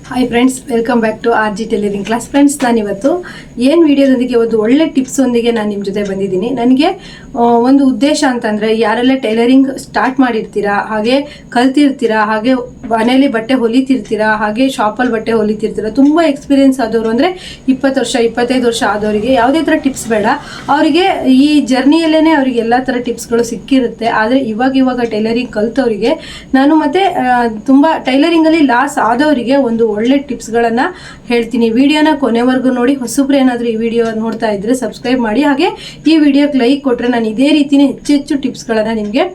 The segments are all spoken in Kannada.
Hi friends, welcome back to R G tailoring class. Friends, ನಾನಿವತ್ತು ಏನು ವಿಡಿಯೋದೊಂದಿಗೆ ಒಂದು ಒಳ್ಳೆ ಟಿಪ್ಸೊಂದಿಗೆ ನಾನು ನಿಮ್ಮ ಜೊತೆ ಬಂದಿದ್ದೀನಿ. ನನಗೆ ಒಂದು ಉದ್ದೇಶ ಅಂತಂದರೆ, ಯಾರೆಲ್ಲ ಟೈಲರಿಂಗ್ ಸ್ಟಾರ್ಟ್ ಮಾಡಿರ್ತೀರಾ, ಹಾಗೆ ಕಲ್ತಿರ್ತೀರಾ, ಹಾಗೆ ಮನೇಲಿ ಬಟ್ಟೆ ಹೊಲಿತಿರ್ತೀರಾ, ಹಾಗೆ ಶಾಪಲ್ಲಿ ಬಟ್ಟೆ ಹೊಲಿತಿರ್ತೀರಾ, ತುಂಬ ಎಕ್ಸ್ಪೀರಿಯೆನ್ಸ್ ಆದವರು ಅಂದರೆ 20 ವರ್ಷ 25 ವರ್ಷ ಆದವರಿಗೆ ಯಾವುದೇ ಥರ ಟಿಪ್ಸ್ ಬೇಡ. ಅವರಿಗೆ ಈ ಜರ್ನಿಯಲ್ಲೇ ಅವರಿಗೆ ಎಲ್ಲ ಥರ ಟಿಪ್ಸ್ಗಳು ಸಿಕ್ಕಿರುತ್ತೆ. ಆದರೆ ಇವಾಗ ಟೈಲರಿಂಗ್ ಕಲ್ತವರಿಗೆ ನಾನು ಮತ್ತೆ ತುಂಬ ಟೈಲರಿಂಗಲ್ಲಿ ಲಾಸ್ ಆದವರಿಗೆ ಒಂದು ಒಳ್ಳೆ ಟಿಪ್ಸ್ಗಳನ್ನು ಹೇಳ್ತೀನಿ. ವಿಡಿಯೋನ ಕೊನೆವರೆಗೂ ನೋಡಿ. ಹೊಸಬ್ರು ಏನಾದರೂ ಈ ವಿಡಿಯೋ ನೋಡ್ತಾ ಇದ್ರೆ ಸಬ್ಸ್ಕ್ರೈಬ್ ಮಾಡಿ. ಹಾಗೆ ಈ ವಿಡಿಯೋಕ್ಕೆ ಲೈಕ್ ಕೊಟ್ಟರೆ ನಾನು ಇದೇ ರೀತಿಯೇ ಹೆಚ್ಚು ಟಿಪ್ಸ್ಗಳನ್ನು ನಿಮಗೆ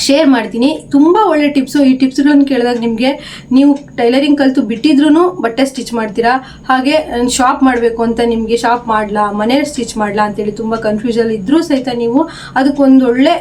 ಶೇರ್ ಮಾಡ್ತೀನಿ. ತುಂಬ ಒಳ್ಳೆ ಟಿಪ್ಸು. ಈ ಟಿಪ್ಸ್ಗಳನ್ನು ಕೇಳಿದಾಗ ನಿಮಗೆ, ನೀವು ಟೈಲರಿಂಗ್ ಕಲಿತು ಬಿಟ್ಟಿದ್ರೂ ಬಟ್ಟೆ ಸ್ಟಿಚ್ ಮಾಡ್ತೀರಾ, ಹಾಗೆ ಶಾಪ್ ಮಾಡಬೇಕು ಅಂತ ನಿಮಗೆ ಶಾಪ್ ಮಾಡಲಾ, ಮನೇಲಿ ಸ್ಟಿಚ್ ಮಾಡಲಾ ಅಂತೇಳಿ ತುಂಬ ಕನ್ಫ್ಯೂಷನ್ ಇದ್ರೂ ಸಹಿತ ನೀವು ಅದಕ್ಕೊಂದು ಒಳ್ಳೆ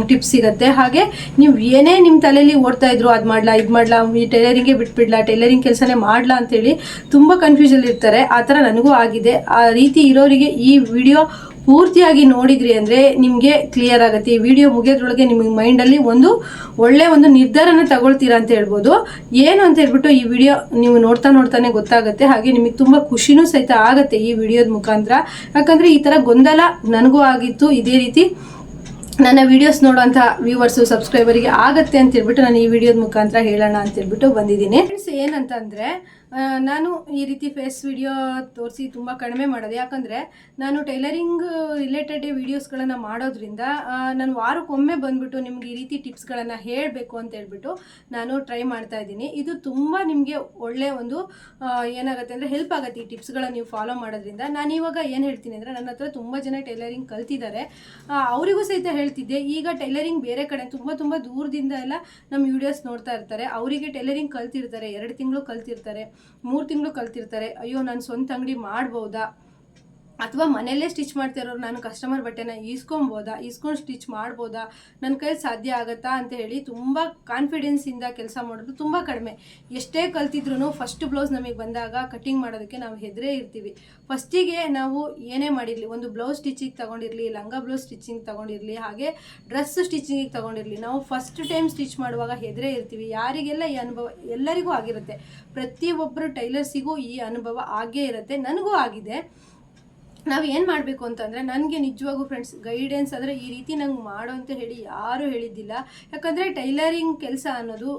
ಟಿಪ್ಸ್ ಸಿಗುತ್ತೆ. ಹಾಗೆ ನೀವು ಏನೇ ನಿಮ್ಮ ತಲೆಯಲ್ಲಿ ಓಡ್ತಾ ಇದ್ರು, ಅದು ಮಾಡಲಾ ಇದು ಮಾಡಲಾ, ಈ ಟೈಲರಿಂಗೇ ಬಿಟ್ಬಿಡ್ಲಾ, ಟೈಲರಿಂಗ್ ಕೆಲಸನೇ ಮಾಡಲಾ ಅಂತೇಳಿ ತುಂಬ ಕನ್ಫ್ಯೂಷನ್ ಇರ್ತಾರೆ. ಆ ಥರ ನನಗೂ ಆಗಿದೆ. ಆ ರೀತಿ ಇರೋರಿಗೆ ಈ ವಿಡಿಯೋ ಪೂರ್ತಿಯಾಗಿ ನೋಡಿದ್ರಿ ಅಂದರೆ ನಿಮಗೆ ಕ್ಲಿಯರ್ ಆಗುತ್ತೆ. ಈ ವಿಡಿಯೋ ಮುಗಿಯೋದ್ರೊಳಗೆ ನಿಮಗೆ ಮೈಂಡಲ್ಲಿ ಒಂದು ನಿರ್ಧಾರನ ತಗೊಳ್ತೀರಾ ಅಂತ ಹೇಳ್ಬೋದು. ಏನು ಅಂತ ಹೇಳ್ಬಿಟ್ಟು ಈ ವಿಡಿಯೋ ನೀವು ನೋಡ್ತಾನೆ ಗೊತ್ತಾಗುತ್ತೆ. ಹಾಗೆ ನಿಮಗೆ ತುಂಬ ಖುಷಿನೂ ಸಹಿತ ಆಗುತ್ತೆ ಈ ವಿಡಿಯೋದ ಮುಖಾಂತರ. ಯಾಕಂದರೆ ಈ ಥರ ಗೊಂದಲ ನನಗೂ ಆಗಿತ್ತು. ಇದೇ ರೀತಿ ನನ್ನ ವಿಡಿಯೋಸ್ ನೋಡುವಂಥ ವ್ಯೂವರ್ಸು ಸಬ್ಸ್ಕ್ರೈಬರಿಗೆ ಆಗುತ್ತೆ ಅಂತ ಹೇಳ್ಬಿಟ್ಟು ನಾನು ಈ ವಿಡಿಯೋದ ಮುಖಾಂತರ ಹೇಳೋಣ ಅಂತ ಹೇಳ್ಬಿಟ್ಟು ಬಂದಿದ್ದೀನಿ. ಫ್ರೆಂಡ್ಸ್, ಏನಂತಂದರೆ, ನಾನು ಈ ರೀತಿ ಫೇಸ್ ವಿಡಿಯೋ ತೋರಿಸಿ ತುಂಬ ಕಡಿಮೆ ಮಾಡೋದು. ಯಾಕಂದರೆ ನಾನು ಟೈಲರಿಂಗ್ ರಿಲೇಟೆಡ್ ವೀಡಿಯೋಸ್ಗಳನ್ನು ಮಾಡೋದ್ರಿಂದ ನಾನು ವಾರಕ್ಕೊಮ್ಮೆ ಬಂದುಬಿಟ್ಟು ನಿಮ್ಗೆ ಈ ರೀತಿ ಟಿಪ್ಸ್ಗಳನ್ನು ಹೇಳಬೇಕು ಅಂತ ಹೇಳ್ಬಿಟ್ಟು ನಾನು ಟ್ರೈ ಮಾಡ್ತಾ ಇದ್ದೀನಿ. ಇದು ತುಂಬ ನಿಮಗೆ ಒಳ್ಳೆಯ ಒಂದು ಏನಾಗುತ್ತೆ ಅಂದರೆ ಹೆಲ್ಪ್ ಆಗುತ್ತೆ ಈ ಟಿಪ್ಸ್ಗಳನ್ನು ನೀವು ಫಾಲೋ ಮಾಡೋದ್ರಿಂದ. ನಾನು ಇವಾಗ ಏನು ಹೇಳ್ತೀನಿ ಅಂದರೆ, ನನ್ನ ಹತ್ರ ತುಂಬ ಜನ ಟೈಲರಿಂಗ್ ಕಲ್ತಿದ್ದಾರೆ. ಅವರಿಗೂ ಸಹಿತ ಹೇಳ್ತಿದ್ದೆ, ಈಗ ಟೈಲರಿಂಗ್ ಬೇರೆ ಕಡೆ ತುಂಬ ದೂರದಿಂದ ಎಲ್ಲ ನಮ್ಮ ವಿಡಿಯೋಸ್ ನೋಡ್ತಾ ಇರ್ತಾರೆ. ಅವರಿಗೆ ಟೈಲರಿಂಗ್ ಕಲ್ತಿರ್ತಾರೆ, 2 ತಿಂಗಳು ಕಲ್ತಿರ್ತಾರೆ, 3 ತಿಂಗಳು ಕಲ್ತಿರ್ತಾರೆ. ಅಯ್ಯೋ, ನಾನು ಸ್ವಂತ ಅಂಗಡಿ ಮಾಡ್ಬೋದಾ, ಅಥವಾ ಮನೆಯಲ್ಲೇ ಸ್ಟಿಚ್ ಮಾಡ್ತಿರೋರು ನಾನು ಕಸ್ಟಮರ್ ಬಟ್ಟೆನ ಇಸ್ಕೊಂಡು ಸ್ಟಿಚ್ ಮಾಡ್ಬೋದಾ, ನನ್ನ ಕೈಯಲ್ಲಿ ಸಾಧ್ಯ ಆಗುತ್ತಾ ಅಂತ ಹೇಳಿ ತುಂಬ ಕಾನ್ಫಿಡೆನ್ಸಿಂದ ಕೆಲಸ ಮಾಡೋದು ತುಂಬ ಕಡಿಮೆ. ಎಷ್ಟೇ ಕಲ್ತಿದ್ರು ಫಸ್ಟ್ ಬ್ಲೌಸ್ ನಮಗೆ ಬಂದಾಗ ಕಟ್ಟಿಂಗ್ ಮಾಡೋದಕ್ಕೆ ನಾವು ಹೆದರೇ ಇರ್ತೀವಿ. ಫಸ್ಟಿಗೆ ನಾವು ಏನೇ ಮಾಡಿರಲಿ, ಒಂದು ಬ್ಲೌಸ್ ಸ್ಟಿಚಿಂಗ್ ತೊಗೊಂಡಿರಲಿ, ಲಂಗ ಬ್ಲೌಸ್ ಸ್ಟಿಚಿಂಗ್ ತೊಗೊಂಡಿರಲಿ, ಹಾಗೆ ಡ್ರೆಸ್ ಸ್ಟಿಚಿಂಗಿಗೆ ತೊಗೊಂಡಿರಲಿ, ನಾವು ಫಸ್ಟ್ ಟೈಮ್ ಸ್ಟಿಚ್ ಮಾಡುವಾಗ ಹೆದರೇ ಇರ್ತೀವಿ. ಯಾರಿಗೆಲ್ಲ ಈ ಅನುಭವ ಎಲ್ಲರಿಗೂ ಆಗಿರುತ್ತೆ. ಪ್ರತಿಯೊಬ್ಬರು ಟೈಲರ್ಸಿಗೂ ಈ ಅನುಭವ ಆಗೇ ಇರುತ್ತೆ. ನನಗೂ ಆಗಿದೆ. ನಾವು ಏನು ಮಾಡಬೇಕು ಅಂತಂದರೆ, ನನಗೆ ನಿಜವಾಗೂ ಫ್ರೆಂಡ್ಸ್ ಗೈಡೆನ್ಸ್ ಅಂದರೆ ಈ ರೀತಿ ನಂಗೆ ಮಾಡು ಅಂತ ಹೇಳಿ ಯಾರೂ ಹೇಳಿದ್ದಿಲ್ಲ. ಯಾಕಂದರೆ ಟೈಲರಿಂಗ್ ಕೆಲಸ ಅನ್ನೋದು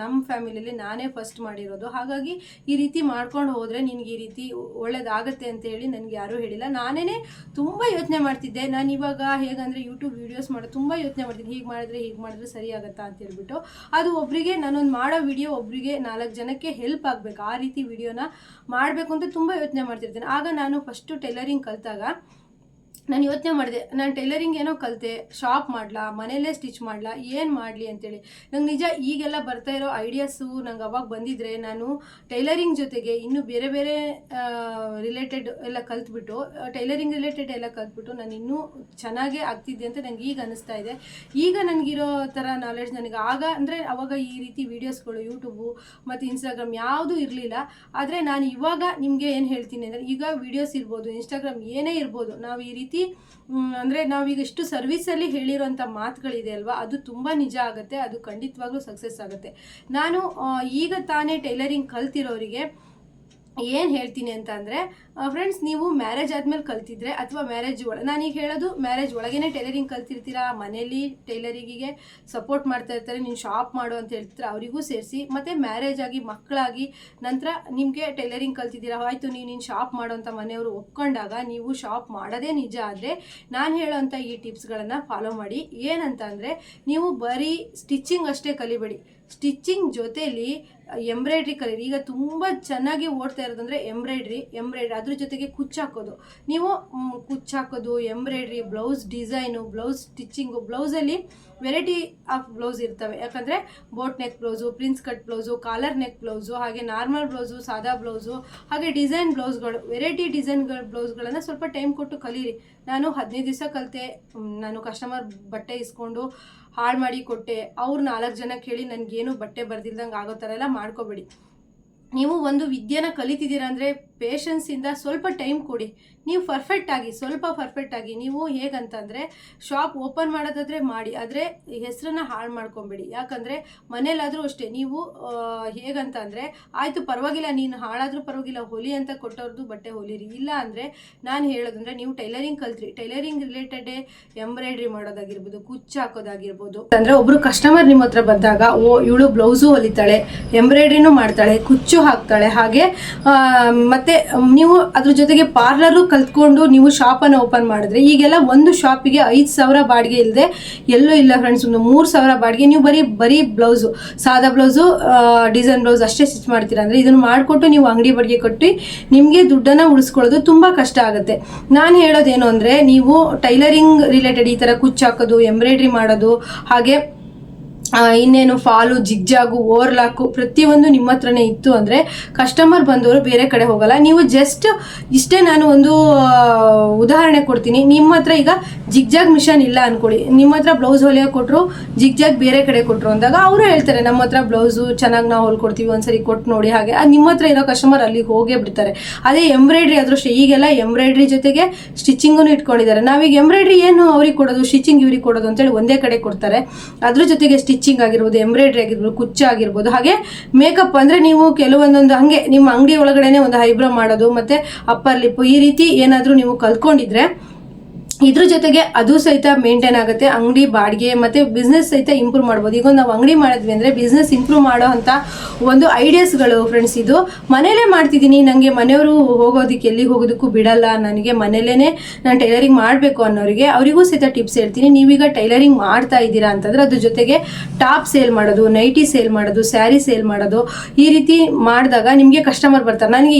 ನಮ್ಮ ಫ್ಯಾಮಿಲಿಯಲ್ಲಿ ನಾನೇ ಫಸ್ಟ್ ಮಾಡಿರೋದು. ಹಾಗಾಗಿ ಈ ರೀತಿ ಮಾಡ್ಕೊಂಡು ಹೋದರೆ ನಿನಗೆ ಈ ರೀತಿ ಒಳ್ಳೇದಾಗತ್ತೆ ಅಂತ ಹೇಳಿ ನನಗೆ ಯಾರೂ ಹೇಳಿಲ್ಲ. ನಾನೇ ತುಂಬ ಯೋಚನೆ ಮಾಡ್ತಿದ್ದೆ. ನಾನು ಇವಾಗ ಹೇಗಂದರೆ ಯೂಟ್ಯೂಬ್ ವೀಡಿಯೋಸ್ ಮಾಡೋದು ತುಂಬ ಯೋಚನೆ ಮಾಡ್ತೀನಿ. ಹೀಗೆ ಮಾಡಿದ್ರೆ ಸರಿ ಆಗುತ್ತಾ ಅಂತ ಹೇಳ್ಬಿಟ್ಟು. ಅದು ಒಬ್ಬರಿಗೆ ನಾನೊಂದು ಮಾಡೋ ವಿಡಿಯೋ ಒಬ್ಬರಿಗೆ 4 ಜನಕ್ಕೆ ಹೆಲ್ಪ್ ಆಗಬೇಕು, ಆ ರೀತಿ ವಿಡಿಯೋನ ಮಾಡಬೇಕು ಅಂತ ತುಂಬ ಯೋಚನೆ ಮಾಡ್ತಿರ್ತೀನಿ. ಆಗ ನಾನು ಫಸ್ಟು ಟೈಲರಿಂಗ್ ಕಲಿತಾಗ ನಾನು ಯೋಚನೆ ಮಾಡಿದೆ, ನಾನು ಟೈಲರಿಂಗ್ ಏನೋ ಕಲಿತೆ, ಶಾಪ್ ಮಾಡಲಾ, ಮನೆಯಲ್ಲೇ ಸ್ಟಿಚ್ ಮಾಡಲಾ, ಏನು ಮಾಡಲಿ ಅಂತೇಳಿ. ನಂಗೆ ನಿಜ ಈಗೆಲ್ಲ ಬರ್ತಾ ಇರೋ ಐಡಿಯಾಸು ನಂಗೆ ಅವಾಗ ಬಂದಿದ್ದರೆ ನಾನು ಟೈಲರಿಂಗ್ ಜೊತೆಗೆ ಇನ್ನೂ ಬೇರೆ ರಿಲೇಟೆಡ್ ಎಲ್ಲ ಕಲ್ತ್ಬಿಟ್ಟು, ಟೈಲರಿಂಗ್ ರಿಲೇಟೆಡ್ ಎಲ್ಲ ಕಲ್ತ್ಬಿಟ್ಟು ನಾನು ಇನ್ನೂ ಚೆನ್ನಾಗೇ ಆಗ್ತಿದ್ದೆ ಅಂತ ನನಗೆ ಈಗ ಅನ್ನಿಸ್ತಾ ಇದೆ. ಈಗ ನನಗಿರೋ ಥರ ನಾಲೆಡ್ಜ್ ನನಗೆ ಆಗ ಅಂದರೆ ಅವಾಗ ಈ ರೀತಿ ವೀಡಿಯೋಸ್ಗಳು ಯೂಟ್ಯೂಬು ಮತ್ತು ಇನ್ಸ್ಟಾಗ್ರಾಮ್ ಯಾವುದೂ ಇರಲಿಲ್ಲ. ಆದರೆ ನಾನು ಇವಾಗ ನಿಮಗೆ ಏನು ಹೇಳ್ತೀನಿ ಅಂದರೆ, ಈಗ ವೀಡಿಯೋಸ್ ಇರ್ಬೋದು, ಇನ್ಸ್ಟಾಗ್ರಾಮ್ ಏನೇ ಇರ್ಬೋದು, ನಾವು ಈ ರೀತಿ ಅಂದರೆ ನಾವೀಗ ಇಷ್ಟು ಸರ್ವಿಸಲ್ಲಿ ಹೇಳಿರೋಂಥ ಮಾತುಗಳಿದೆ ಅಲ್ವಾ, ಅದು ತುಂಬ ನಿಜ ಆಗುತ್ತೆ. ಅದು ಖಂಡಿತವಾಗ್ಲೂ ಸಕ್ಸಸ್ ಆಗುತ್ತೆ. ನಾನು ಈಗ ತಾನೇ ಟೈಲರಿಂಗ್ ಕಲ್ತಿರೋರಿಗೆ ಏನು ಹೇಳ್ತೀನಿ ಅಂತ ಅಂದರೆ, ಫ್ರೆಂಡ್ಸ್, ನೀವು ಮ್ಯಾರೇಜ್ ಆದಮೇಲೆ ಕಲ್ತಿದ್ರೆ ಅಥವಾ ನಾನೀಗ ಹೇಳೋದು ಮ್ಯಾರೇಜ್ ಒಳಗೇ ಟೈಲರಿಂಗ್ ಕಲ್ತಿರ್ತೀರಾ, ಮನೇಲಿ ಟೈಲರಿಂಗಿಗೆ ಸಪೋರ್ಟ್ ಮಾಡ್ತಾ ಇರ್ತಾರೆ, ನೀನು ಶಾಪ್ ಮಾಡು ಅಂತ ಹೇಳ್ತಾರೆ, ಅವರಿಗೂ ಸೇರಿಸಿ. ಮತ್ತು ಮ್ಯಾರೇಜ್ ಆಗಿ ಮಕ್ಕಳಾಗಿ ನಂತರ ನಿಮಗೆ ಟೈಲರಿಂಗ್ ಕಲ್ತಿದ್ದೀರಾ, ಆಯಿತು ನೀನು ಶಾಪ್ ಮಾಡೋ ಅಂತ ಮನೆಯವರು ಒಪ್ಕೊಂಡಾಗ ನೀವು ಶಾಪ್ ಮಾಡೋದೇ ನಿಜ ಆದರೆ ನಾನು ಹೇಳೋವಂಥ ಈ ಟಿಪ್ಸ್ಗಳನ್ನು ಫಾಲೋ ಮಾಡಿ. ಏನಂತ ಅಂದರೆ, ನೀವು ಬರೀ ಸ್ಟಿಚ್ಚಿಂಗ್ ಅಷ್ಟೇ ಕಲಿಬೇಡಿ, ಸ್ಟಿಚ್ಚಿಂಗ್ ಜೊತೆಲಿ ಎಂಬ್ರಾಯ್ಡ್ರಿ ಕಲೀರಿ. ಈಗ ತುಂಬ ಚೆನ್ನಾಗಿ ಓಡ್ತಾ ಇರೋದಂದರೆ ಎಂಬ್ರಾಯ್ಡ್ರಿ, ಅದ್ರ ಜೊತೆಗೆ ಕುಚ್ಚಾಕೋದು. ನೀವು ಕುಚ್ಚಾಕೋದು, embroidery, blouse design, blouse stitching, ಬ್ಲೌಸಲ್ಲಿ ವೆರೈಟಿ ಆಫ್ ಬ್ಲೌಸ್ ಇರ್ತವೆ. ಯಾಕಂದರೆ boat neck blouse, prince cut blouse, collar neck blouse, ಹಾಗೆ ನಾರ್ಮಲ್ ಬ್ಲೌಸು, ಸಾದಾ ಬ್ಲೌಸು, ಹಾಗೆ ಡಿಸೈನ್ ಬ್ಲೌಸ್ಗಳು, ವೆರೈಟಿ ಡಿಸೈನ್ಗಳ ಬ್ಲೌಸ್ಗಳನ್ನು ಸ್ವಲ್ಪ ಟೈಮ್ ಕೊಟ್ಟು ಕಲೀರಿ. ನಾನು 15 ದಿವಸ ಕಲಿತೆ. ನಾನು ಕಸ್ಟಮರ್ ಬಟ್ಟೆ ಇಸ್ಕೊಂಡು ಹಾಳು ಮಾಡಿ ಕೊಟ್ಟೆ. ಅವ್ರು 4 ಜನಕ್ಕೆ ಹೇಳಿ ನನಗೇನು ಬಟ್ಟೆ ಬರ್ದಿಲ್ದಂಗೆ ಆಗೋ ಥರ ಎಲ್ಲ ಮಾಡ್ಕೋಬೇಡಿ. ನೀವು ಒಂದು ವಿದ್ಯೆನ ಕಲಿತಿದ್ದೀರಾ ಅಂದರೆ ಪೇಷನ್ಸಿಂದ ಸ್ವಲ್ಪ ಟೈಮ್ ಕೊಡಿ. ನೀವು ಸ್ವಲ್ಪ ಪರ್ಫೆಕ್ಟ್ ಆಗಿ ನೀವು ಹೇಗಂತಂದರೆ ಶಾಪ್ ಓಪನ್ ಮಾಡೋದಾದರೆ ಮಾಡಿ, ಆದರೆ ಹೆಸರನ್ನ ಹಾಳು ಮಾಡ್ಕೊಬೇಡಿ. ಯಾಕಂದರೆ ಮನೇಲಾದರೂ ಅಷ್ಟೇ ನೀವು ಹೇಗಂತ ಅಂದರೆ ಆಯಿತು ಪರವಾಗಿಲ್ಲ ನೀನು ಹಾಳಾದರೂ ಪರವಾಗಿಲ್ಲ ಹೊಲಿ ಅಂತ ಕೊಟ್ಟವ್ರದ್ದು ಬಟ್ಟೆ ಹೊಲಿರಿ. ಇಲ್ಲ ಅಂದರೆ ನಾನು ಹೇಳೋದಂದರೆ ನೀವು ಟೈಲರಿಂಗ್ ಕಲ್ತ್ರಿ, ಟೈಲರಿಂಗ್ ರಿಲೇಟೆಡೇ ಎಂಬ್ರಾಯ್ಡ್ರಿ ಮಾಡೋದಾಗಿರ್ಬೋದು, ಕುಚ್ಚು ಹಾಕೋದಾಗಿರ್ಬೋದು. ಅಂದರೆ ಒಬ್ಬರು ಕಸ್ಟಮರ್ ನಿಮ್ಮ ಹತ್ರ ಬಂದಾಗ ಇವಳು ಬ್ಲೌಸು ಹೊಲಿತಾಳೆ, ಎಂಬ್ರಾಯ್ಡ್ರಿನೂ ಮಾಡ್ತಾಳೆ, ಕುಚ್ಚು ಹಾಕ್ತಾಳೆ, ಹಾಗೆ ಮತ್ತು ನೀವು ಅದ್ರ ಜೊತೆಗೆ ಪಾರ್ಲರು ಕಲ್ತ್ಕೊಂಡು ನೀವು ಶಾಪನ್ನು ಓಪನ್ ಮಾಡಿದ್ರೆ ಈಗೆಲ್ಲ ಒಂದು ಶಾಪಿಗೆ 5,000 ಬಾಡಿಗೆ ಇಲ್ಲದೆ ಎಲ್ಲೂ ಇಲ್ಲ ಫ್ರೆಂಡ್ಸ್. ಒಂದು 3,000 ಬಾಡಿಗೆ. ನೀವು ಬರೀ ಬ್ಲೌಸು, ಸಾದಾ ಬ್ಲೌಸು, ಡಿಸೈನ್ ಬ್ಲೌಸ್ ಅಷ್ಟೇ ಸ್ಟಿಚ್ ಮಾಡ್ತೀರಾ ಅಂದರೆ ಇದನ್ನು ಮಾಡಿಕೊಟ್ಟು ನೀವು ಅಂಗಡಿ ಬಾಡಿಗೆ ಕೊಟ್ಟು ನಿಮಗೆ ದುಡ್ಡನ್ನು ಉಳಿಸ್ಕೊಳ್ಳೋದು ತುಂಬ ಕಷ್ಟ ಆಗುತ್ತೆ. ನಾನು ಹೇಳೋದೇನು ಅಂದರೆ ನೀವು ಟೈಲರಿಂಗ್ ರಿಲೇಟೆಡ್ ಈ ಥರ ಕುಚ್ಚು ಹಾಕೋದು, ಎಂಬ್ರಾಯ್ಡ್ರಿ ಮಾಡೋದು, ಹಾಗೆ ಇನ್ನೇನು ಫಾಲು, ಜಿಗ್ಜಾಗು, ಓವರ್ಲಾಕು ಪ್ರತಿಯೊಂದು ನಿಮ್ಮ ಹತ್ರನೇ ಇತ್ತು ಅಂದರೆ ಕಸ್ಟಮರ್ ಬಂದವರು ಬೇರೆ ಕಡೆ ಹೋಗಲ್ಲ. ನೀವು ಜಸ್ಟ್ ಇಷ್ಟೇ ನಾನು ಒಂದು ಉದಾಹರಣೆ ಕೊಡ್ತೀನಿ. ನಿಮ್ಮ ಹತ್ರ ಈಗ ಜಿಗ್ಜಾಗ್ ಮಿಷನ್ ಇಲ್ಲ ಅಂದ್ಕೊಳ್ಳಿ, ನಿಮ್ಮ ಹತ್ರ ಬ್ಲೌಸ್ ಹೊಲಿಯೋಕೆ ಕೊಟ್ಟರು, ಜಿಗ್ಜಾಗ್ ಬೇರೆ ಕಡೆ ಕೊಟ್ಟರು ಅಂದಾಗ ಅವರು ಹೇಳ್ತಾರೆ ನಮ್ಮ ಹತ್ರ ಬ್ಲೌಸು ಚೆನ್ನಾಗಿ ನಾವು ಹೊಲ್ಕೊಡ್ತೀವಿ, ಒಂದ್ಸರಿ ಕೊಟ್ಟು ನೋಡಿ. ಹಾಗೆ ನಿಮ್ಮ ಹತ್ರ ಇರೋ ಕಸ್ಟಮರ್ ಅಲ್ಲಿಗೆ ಹೋಗೇ ಬಿಡ್ತಾರೆ. ಅದೇ ಎಂಬ್ರಾಯ್ಡ್ರಿ ಆದರೂ ಅಷ್ಟೇ, ಈಗೆಲ್ಲ ಎಂಬ್ರಾಯ್ಡ್ರಿ ಜೊತೆಗೆ ಸ್ಟಿಚಿಂಗನ್ನು ಇಟ್ಕೊಂಡಿದ್ದಾರೆ. ನಾವೀಗ ಎಂಬ್ರಾಯ್ಡ್ರಿ ಏನು ಅವ್ರಿಗೆ ಕೊಡೋದು, ಸ್ಟಿಚಿಂಗ್ ಇವ್ರಿಗೆ ಕೊಡೋದು ಅಂತೇಳಿ ಒಂದೇ ಕಡೆ ಕೊಡ್ತಾರೆ. ಅದ್ರ ಜೊತೆಗೆ ಸ್ಟಿಚಿಂಗ್ ಆಗಿರ್ಬೋದು, ಎಂಬ್ರಾಯ್ಡ್ರಿ ಆಗಿರ್ಬೋದು, ಕುಚ್ಚು ಆಗಿರ್ಬೋದು, ಹಾಗೆ ಮೇಕಪ್ ಅಂದರೆ ನೀವು ಕೆಲವೊಂದೊಂದು ಹಾಗೆ ನಿಮ್ಮ ಅಂಗಡಿ ಒಳಗಡೆನೆ ಒಂದು ಐಬ್ರೋ ಮಾಡೋದು ಮತ್ತು ಅಪ್ಪರ್ ಲಿಪ್ ಈ ರೀತಿ ಏನಾದರೂ ನೀವು ಕಲ್ತ್ಕೊಂಡಿದ್ರೆ ಇದ್ರ ಜೊತೆಗೆ ಅದು ಸಹಿತ ಮೇಂಟೈನ್ ಆಗುತ್ತೆ. ಅಂಗಡಿ ಬಾಡಿಗೆ ಮತ್ತು ಬಿಸ್ನೆಸ್ ಸಹಿತ ಇಂಪ್ರೂವ್ ಮಾಡ್ಬೋದು. ಈಗ ನಾವು ಅಂಗಡಿ ಮಾಡಿದ್ವಿ ಅಂದರೆ ಬಿಸ್ನೆಸ್ ಇಂಪ್ರೂವ್ ಮಾಡೋ ಅಂಥ ಒಂದು ಐಡಿಯಾಸ್ಗಳು ಫ್ರೆಂಡ್ಸ್. ಇದು ಮನೇಲೇ ಮಾಡ್ತಿದ್ದೀನಿ, ನನಗೆ ಮನೆಯವರು ಹೋಗೋದಕ್ಕೆ ಎಲ್ಲಿಗೆ ಹೋಗೋದಕ್ಕೂ ಬಿಡಲ್ಲ, ನನಗೆ ಮನೇಲೇ ನಾನು ಟೈಲರಿಂಗ್ ಮಾಡಬೇಕು ಅನ್ನೋರಿಗೆ ಅವರಿಗೂ ಸಹಿತ ಟಿಪ್ಸ್ ಹೇಳ್ತೀನಿ. ನೀವೀಗ ಟೈಲರಿಂಗ್ ಮಾಡ್ತಾ ಇದ್ದೀರಾ ಅಂತಂದರೆ ಅದ್ರ ಜೊತೆಗೆ ಟಾಪ್ ಸೇಲ್ ಮಾಡೋದು, ನೈಟಿ ಸೇಲ್ ಮಾಡೋದು, ಸ್ಯಾರಿ ಸೇಲ್ ಮಾಡೋದು, ಈ ರೀತಿ ಮಾಡಿದಾಗ ನಿಮಗೆ ಕಸ್ಟಮರ್ ಬರ್ತಾರೆ.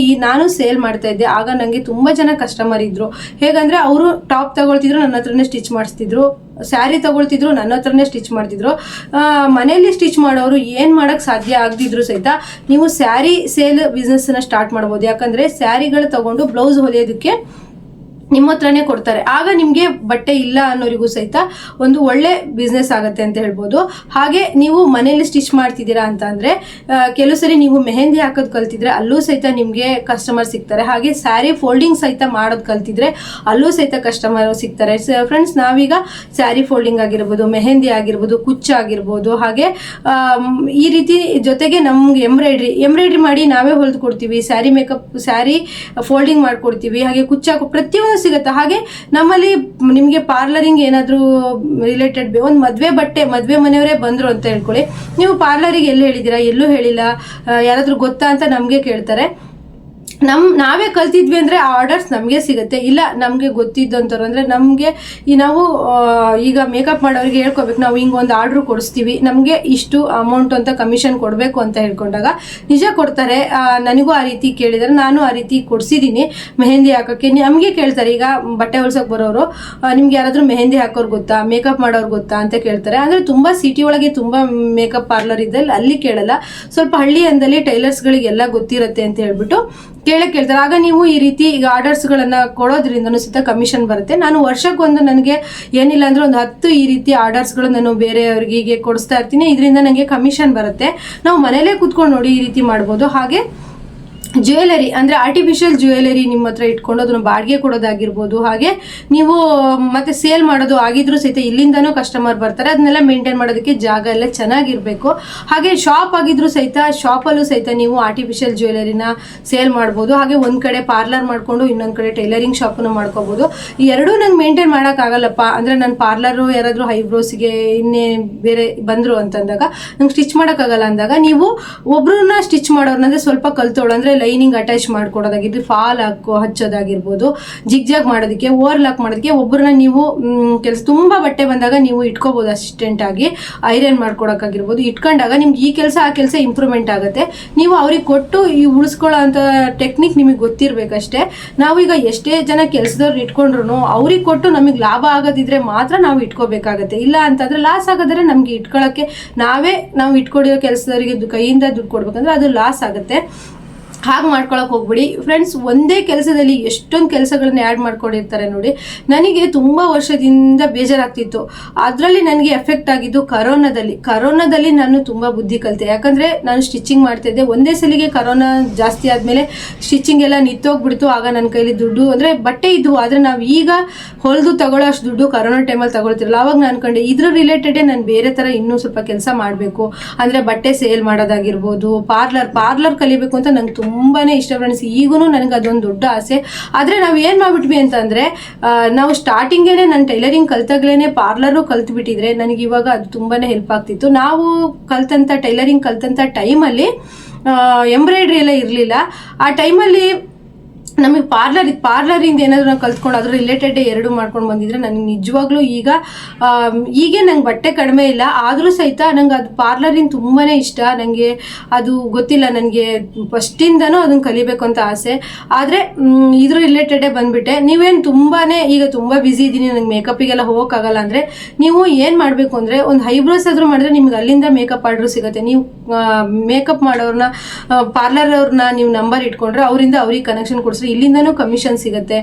ನಾನು ಸೇಲ್ ಮಾಡ್ತಾ ಇದ್ದೆ, ಆಗ ನನಗೆ ತುಂಬ ಜನ ಕಸ್ಟಮರ್ ಇದ್ದರು. ಹೇಗಂದರೆ ಅವರು ಟಾಪ್ ತಗೊಳ್ತಿದ್ರು, ನನ್ನ ಹತ್ರನೇ ಸ್ಟಿಚ್ ಮಾಡಿಸ್ತಿದ್ರು, ಸ್ಯಾರಿ ತಗೊಳ್ತಿದ್ರು, ನನ್ನ ಹತ್ರನೇ ಸ್ಟಿಚ್ ಮಾಡ್ತಿದ್ರು. ಮನೆಯಲ್ಲಿ ಸ್ಟಿಚ್ ಮಾಡೋರು ಏನು ಮಾಡೋಕ್ಕೆ ಸಾಧ್ಯ ಆಗದಿದ್ರು ಸಹಿತ ನೀವು ಸ್ಯಾರಿ ಸೇಲ್ ಬಿಸ್ನೆಸ್ನ ಸ್ಟಾರ್ಟ್ ಮಾಡ್ಬೋದು. ಯಾಕಂದರೆ ಸ್ಯಾರಿಗಳು ತಗೊಂಡು ಬ್ಲೌಸ್ ಹೊಲಿಯೋದಕ್ಕೆ ನಿಮ್ಮ ಹತ್ರನೇ ಕೊಡ್ತಾರೆ. ಆಗ ನಿಮಗೆ ಬಟ್ಟೆ ಇಲ್ಲ ಅನ್ನೋರಿಗೂ ಸಹಿತ ಒಂದು ಒಳ್ಳೆ ಬಿಸ್ನೆಸ್ ಆಗುತ್ತೆ ಅಂತ ಹೇಳ್ಬೋದು. ಹಾಗೆ ನೀವು ಮನೇಲಿ ಸ್ಟಿಚ್ ಮಾಡ್ತಿದ್ದೀರಾ ಅಂತ ಅಂದರೆ ಕೆಲವು ಸರಿ ನೀವು ಮೆಹಂದಿ ಹಾಕೋದು ಕಲ್ತಿದ್ರೆ ಅಲ್ಲೂ ಸಹಿತ ನಿಮಗೆ ಕಸ್ಟಮರ್ ಸಿಗ್ತಾರೆ. ಹಾಗೆ ಸ್ಯಾರಿ ಫೋಲ್ಡಿಂಗ್ ಸಹಿತ ಮಾಡೋದು ಕಲ್ತಿದ್ರೆ ಅಲ್ಲೂ ಸಹಿತ ಕಸ್ಟಮರ್ ಸಿಗ್ತಾರೆ. ಫ್ರೆಂಡ್ಸ್, ನಾವೀಗ ಸ್ಯಾರಿ ಫೋಲ್ಡಿಂಗ್ ಆಗಿರ್ಬೋದು, ಮೆಹಂದಿ ಆಗಿರ್ಬೋದು, ಕುಚ್ಚು ಆಗಿರ್ಬೋದು, ಹಾಗೆ ಈ ರೀತಿ ಜೊತೆಗೆ ನಮ್ಗೆ ಎಂಬ್ರಾಯ್ಡ್ರಿ ಮಾಡಿ ನಾವೇ ಹೊಲಿದು ಕೊಡ್ತೀವಿ, ಸ್ಯಾರಿ ಮೇಕಪ್, ಸ್ಯಾರಿ ಫೋಲ್ಡಿಂಗ್ ಮಾಡಿಕೊಡ್ತೀವಿ, ಹಾಗೆ ಕುಚ್ಚು ಹಾಕೋ ಪ್ರತಿಯೊಂದು ಸಿಗುತ್ತೆ. ಹಾಗೆ ನಮ್ಮಲ್ಲಿ ನಿಮಗೆ ಪಾರ್ಲರಿಂಗ್ ಏನಾದರೂ ರಿಲೇಟೆಡ್ ಒಂದು ಮದುವೆ ಮನೆಯವರೇ ಬಂದರು ಅಂತ ಹೇಳ್ಕೊಳ್ಳಿ, ನೀವು ಪಾರ್ಲರಿಗೆ ಎಲ್ಲಿ ಹೇಳಿದ್ದೀರಾ, ಎಲ್ಲೂ ಹೇಳಿಲ್ಲ, ಯಾರಾದರೂ ಗೊತ್ತಾ ಅಂತ ನಮಗೆ ಕೇಳ್ತಾರೆ. ನಾವೇ ಕಲ್ತಿದ್ವಿ ಅಂದರೆ ಆ ಆರ್ಡರ್ಸ್ ನಮಗೆ ಸಿಗುತ್ತೆ. ಇಲ್ಲ ನಮಗೆ ಗೊತ್ತಿದ್ದಂಥವ್ರು ಅಂದರೆ ನಮಗೆ ನಾವು ಈಗ ಮೇಕಪ್ ಮಾಡೋರಿಗೆ ಹೇಳ್ಕೊಬೇಕು, ನಾವು ಹಿಂಗೆ ಒಂದು ಆರ್ಡ್ರು ಕೊಡಿಸ್ತೀವಿ, ನಮಗೆ ಇಷ್ಟು ಅಮೌಂಟ್ ಅಂತ ಕಮಿಷನ್ ಕೊಡಬೇಕು ಅಂತ ಹೇಳ್ಕೊಂಡಾಗ ನಿಜ ಕೊಡ್ತಾರೆ. ನನಗೂ ಆ ರೀತಿ ಕೇಳಿದರೆ ನಾನು ಆ ರೀತಿ ಕೊಡಿಸಿದ್ದೀನಿ. ಮೆಹಂದಿ ಹಾಕೋಕ್ಕೆ ನಮಗೆ ಕೇಳ್ತಾರೆ. ಈಗ ಬಟ್ಟೆ ಹೊಲ್ಸೋಕೆ ಬರೋರು ನಿಮ್ಗೆ ಯಾರಾದರೂ ಮೆಹಂದಿ ಹಾಕೋರು ಗೊತ್ತಾ, ಮೇಕಪ್ ಮಾಡೋರು ಗೊತ್ತಾ ಅಂತ ಕೇಳ್ತಾರೆ. ಅಂದರೆ ತುಂಬ ಸಿಟಿ ಒಳಗೆ ತುಂಬ ಮೇಕಪ್ ಪಾರ್ಲರ್ ಇದೆ, ಅಲ್ಲಿ ಕೇಳಲ್ಲ. ಸ್ವಲ್ಪ ಹಳ್ಳಿ ಅಂದಲ್ಲಿ ಟೈಲರ್ಸ್ಗಳಿಗೆಲ್ಲ ಗೊತ್ತಿರುತ್ತೆ ಅಂತ ಹೇಳ್ಬಿಟ್ಟು ಕೇಳ್ತಾರೆ. ಆಗ ನೀವು ಈ ರೀತಿ ಈಗ ಆರ್ಡರ್ಸ್ಗಳನ್ನು ಕೊಡೋದ್ರಿಂದನೂ ಸಹಿತ ಕಮಿಷನ್ ಬರುತ್ತೆ. ನಾನು ವರ್ಷಕ್ಕೊಂದು ನನಗೆ ಏನಿಲ್ಲ ಅಂದರೆ ಒಂದು 10 ಈ ರೀತಿ ಆರ್ಡರ್ಸ್ಗಳು ನಾನು ಬೇರೆಯವ್ರಿಗೆ ಹೀಗೆ ಕೊಡಿಸ್ತಾ ಇರ್ತೀನಿ. ಇದರಿಂದ ನನಗೆ ಕಮಿಷನ್ ಬರುತ್ತೆ. ನಾವು ಮನೇಲೇ ಕೂತ್ಕೊಂಡು ನೋಡಿ ಈ ರೀತಿ ಮಾಡ್ಬೋದು. ಹಾಗೆ ಜ್ಯುವೆಲರಿ ಅಂದರೆ ಆರ್ಟಿಫಿಷಿಯಲ್ ಜ್ಯುವೆಲರಿ ನಿಮ್ಮ ಹತ್ರ ಇಟ್ಕೊಂಡು ಅದನ್ನು ಬಾಡಿಗೆ ಕೊಡೋದಾಗಿರ್ಬೋದು. ಹಾಗೆ ನೀವು ಮತ್ತೆ ಸೇಲ್ ಮಾಡೋದು ಆಗಿದ್ರೂ ಸಹಿತ ಇಲ್ಲಿಂದನೂ ಕಸ್ಟಮರ್ ಬರ್ತಾರೆ. ಅದನ್ನೆಲ್ಲ ಮೇಂಟೈನ್ ಮಾಡೋದಕ್ಕೆ ಜಾಗ ಎಲ್ಲ ಚೆನ್ನಾಗಿರಬೇಕು. ಹಾಗೆ ಶಾಪ್ ಆಗಿದ್ರೂ ಸಹಿತ ಶಾಪಲ್ಲೂ ಸಹಿತ ನೀವು ಆರ್ಟಿಫಿಷಿಯಲ್ ಜ್ಯುವೆಲರಿನ ಸೇಲ್ ಮಾಡ್ಬೋದು. ಹಾಗೆ ಒಂದು ಕಡೆ ಪಾರ್ಲರ್ ಮಾಡಿಕೊಂಡು ಇನ್ನೊಂದು ಕಡೆ ಟೈಲರಿಂಗ್ ಶಾಪನ್ನು ಮಾಡ್ಕೋಬೋದು. ಈ ಎರಡೂ ನಂಗೆ ಮೇಂಟೈನ್ ಮಾಡೋಕ್ಕಾಗಲ್ಲಪ್ಪ ಅಂದರೆ ನಾನು ಪಾರ್ಲರು ಯಾರಾದರೂ ಐಬ್ರೋಸ್ಗೆ ಇನ್ನೇ ಬೇರೆ ಬಂದರು ಅಂತಂದಾಗ ನಂಗೆ ಸ್ಟಿಚ್ ಮಾಡೋಕ್ಕಾಗಲ್ಲ ಅಂದಾಗ ನೀವು ಒಬ್ರನ್ನ ಸ್ಟಿಚ್ ಮಾಡೋರ್ನಂದರೆ ಸ್ವಲ್ಪ ಕಲ್ತೋಳು ಅಂದರೆ ಲೈನಿಂಗ್ ಅಟ್ಯಾಚ್ ಮಾಡ್ಕೊಡೋದಾಗಿರ್ಬೋದು, ಫಾಲ್ ಹಚ್ಚೋದಾಗಿರ್ಬೋದು, ಜಿಗ್ಜಾಗ್ ಮಾಡೋದಕ್ಕೆ, ಓವರ್ಲಾಕ್ ಮಾಡೋದಕ್ಕೆ ಒಬ್ಬರನ್ನ ನೀವು ಕೆಲಸ ತುಂಬ ಬಟ್ಟೆ ಬಂದಾಗ ನೀವು ಇಟ್ಕೋಬೋದು ಅಸಿಸ್ಟೆಂಟ್ ಆಗಿ, ಐರನ್ ಮಾಡ್ಕೊಡೋಕ್ಕಾಗಿರ್ಬೋದು. ಇಟ್ಕೊಂಡಾಗ ನಿಮ್ಗೆ ಈ ಕೆಲಸ ಆ ಕೆಲಸ ಇಂಪ್ರೂವ್ಮೆಂಟ್ ಆಗುತ್ತೆ. ನೀವು ಅವ್ರಿಗೆ ಕೊಟ್ಟು ಈ ಉಳಿಸ್ಕೊಳ್ಳೋ ಅಂಥ ಟೆಕ್ನಿಕ್ ನಿಮಗೆ ಗೊತ್ತಿರಬೇಕಷ್ಟೇ. ನಾವೀಗ ಎಷ್ಟೇ ಜನ ಕೆಲಸದವ್ರು ಇಟ್ಕೊಂಡ್ರು ಅವ್ರಿಗೆ ಕೊಟ್ಟು ನಮಗೆ ಲಾಭ ಆಗೋದಿದ್ರೆ ಮಾತ್ರ ನಾವು ಇಟ್ಕೋಬೇಕಾಗತ್ತೆ. ಇಲ್ಲ ಅಂತಂದರೆ ಲಾಸ್ ಆಗೋದ್ರೆ ನಮಗೆ ಇಟ್ಕೊಳ್ಳೋಕ್ಕೆ ನಾವು ಇಟ್ಕೊಂಡಿರೋ ಕೆಲಸದವರಿಗೆ ಕೈಯಿಂದ ದುಡ್ಡು ಕೊಡ್ಬೇಕಂದ್ರೆ ಅದು ಲಾಸ್ ಆಗುತ್ತೆ. ಹಾಗೆ ಮಾಡ್ಕೊಳಕ್ಕೆ ಹೋಗ್ಬಿಡಿ ಫ್ರೆಂಡ್ಸ್. ಒಂದೇ ಕೆಲಸದಲ್ಲಿ ಎಷ್ಟೊಂದು ಕೆಲಸಗಳನ್ನ ಆ್ಯಡ್ ಮಾಡ್ಕೊಂಡಿರ್ತಾರೆ ನೋಡಿ. ನನಗೆ ತುಂಬ ವರ್ಷದಿಂದ ಬೇಜಾರಾಗ್ತಿತ್ತು. ಅದರಲ್ಲಿ ನನಗೆ ಎಫೆಕ್ಟ್ ಆಗಿದ್ದು ಕರೋನಾದಲ್ಲಿ ನಾನು ತುಂಬ ಬುದ್ಧಿ ಕಲಿತೆ. ಯಾಕಂದರೆ ನಾನು ಸ್ಟಿಚಿಂಗ್ ಮಾಡ್ತಿದ್ದೆ. ಒಂದೇ ಸಲಿಗೆ ಕರೋನಾ ಜಾಸ್ತಿ ಆದಮೇಲೆ ಸ್ಟಿಚಿಂಗ್ ಎಲ್ಲ ನಿಂತೋಗ್ಬಿಡ್ತು. ಆಗ ನನ್ನ ಕೈಲಿ ದುಡ್ಡು ಅಂದರೆ ಬಟ್ಟೆ ಇದ್ವು, ಆದರೆ ನಾವು ಈಗ ಹೊಲಿದು ತಗೊಳ್ಳೋ ಅಷ್ಟು ದುಡ್ಡು ಕರೋನಾ ಟೈಮಲ್ಲಿ ತಗೊಳ್ತಿರಲ್ಲ. ಆವಾಗ ನಾನು ಅನ್ಕೊಂಡೆ ಇದ್ರ ರಿಲೇಟೆಡೇ ನಾನು ಬೇರೆ ಥರ ಇನ್ನೂ ಸ್ವಲ್ಪ ಕೆಲಸ ಮಾಡಬೇಕು, ಅಂದರೆ ಬಟ್ಟೆ ಸೇಲ್ ಮಾಡೋದಾಗಿರ್ಬೋದು, ಪಾರ್ಲರ್ ಕಲಿಬೇಕು ಅಂತ ನಂಗೆ ತುಂಬಾ ಇಷ್ಟ ಫ್ರೆಂಡ್ಸ್. ಈಗೂ ನನಗೆ ಅದೊಂದು ದೊಡ್ಡ ಆಸೆ. ಆದರೆ ನಾವು ಏನು ಮಾಡಿಬಿಟ್ವಿ ಅಂತಂದರೆ, ನಾವು ಸ್ಟಾರ್ಟಿಂಗೇನೆ ನಾನು ಟೈಲರಿಂಗ್ ಕಲ್ತಾಗ್ಲೇ ಪಾರ್ಲರು ಕಲ್ತ್ಬಿಟ್ಟಿದ್ರೆ ನನಗೆ ಇವಾಗ ಅದು ತುಂಬಾ ಹೆಲ್ಪ್ ಆಗ್ತಿತ್ತು. ನಾವು ಟೈಲರಿಂಗ್ ಕಲ್ತಂಥ ಟೈಮಲ್ಲಿ ಎಂಬ್ರಾಯ್ಡ್ರಿ ಎಲ್ಲ ಇರಲಿಲ್ಲ. ಆ ಟೈಮಲ್ಲಿ ನಮಗೆ ಪಾರ್ಲರಿಂದ ಏನಾದರೂ ನಾವು ಕಲ್ತ್ಕೊಂಡು ಅದ್ರ ರಿಲೇಟೆಡ್ ಎರಡು ಮಾಡ್ಕೊಂಡು ಬಂದಿದ್ರೆ ನನಗೆ ನಿಜವಾಗ್ಲೂ ಈಗ ನಂಗೆ ಬಟ್ಟೆ ಕಡಿಮೆ ಇಲ್ಲ, ಆದರೂ ಸಹಿತ ನಂಗೆ ಅದು ಪಾರ್ಲರಿಂದ ತುಂಬಾ ಇಷ್ಟ. ನನಗೆ ಅದು ಗೊತ್ತಿಲ್ಲ, ನನಗೆ ಫಸ್ಟಿಂದನೂ ಅದನ್ನು ಕಲಿಬೇಕು ಅಂತ ಆಸೆ. ಆದರೆ ಇದ್ರ ರಿಲೇಟೆಡೇ ಬಂದುಬಿಟ್ಟೆ. ನೀವೇನು ಈಗ ತುಂಬ ಬ್ಯುಸಿ ಇದ್ದೀನಿ, ನನಗೆ ಮೇಕಪ್ಪಿಗೆಲ್ಲ ಹೋಗೋಕ್ಕಾಗಲ್ಲ ಅಂದರೆ ನೀವು ಏನು ಮಾಡಬೇಕು ಅಂದರೆ ಒಂದು ಐಬ್ರೋಸ್ ಆದರೂ ಮಾಡಿದ್ರೆ ನಿಮ್ಗೆ ಅಲ್ಲಿಂದ ಮೇಕಪ್ ಆರ್ಡ್ರು ಸಿಗುತ್ತೆ. ನೀವು ಮೇಕಪ್ ಮಾಡೋರನ್ನ ಪಾರ್ಲರ್ ಅವ್ರನ್ನ ನೀವು ನಂಬರ್ ಇಟ್ಕೊಂಡ್ರೆ ಅವರಿಂದ ಅವ್ರಿಗೆ ಕನೆಕ್ಷನ್ ಕೊಡಿಸ್ರಿ, ಇಲ್ಲಿಂದನೂ ಕಮಿಷನ್ ಸಿಗುತ್ತೆ.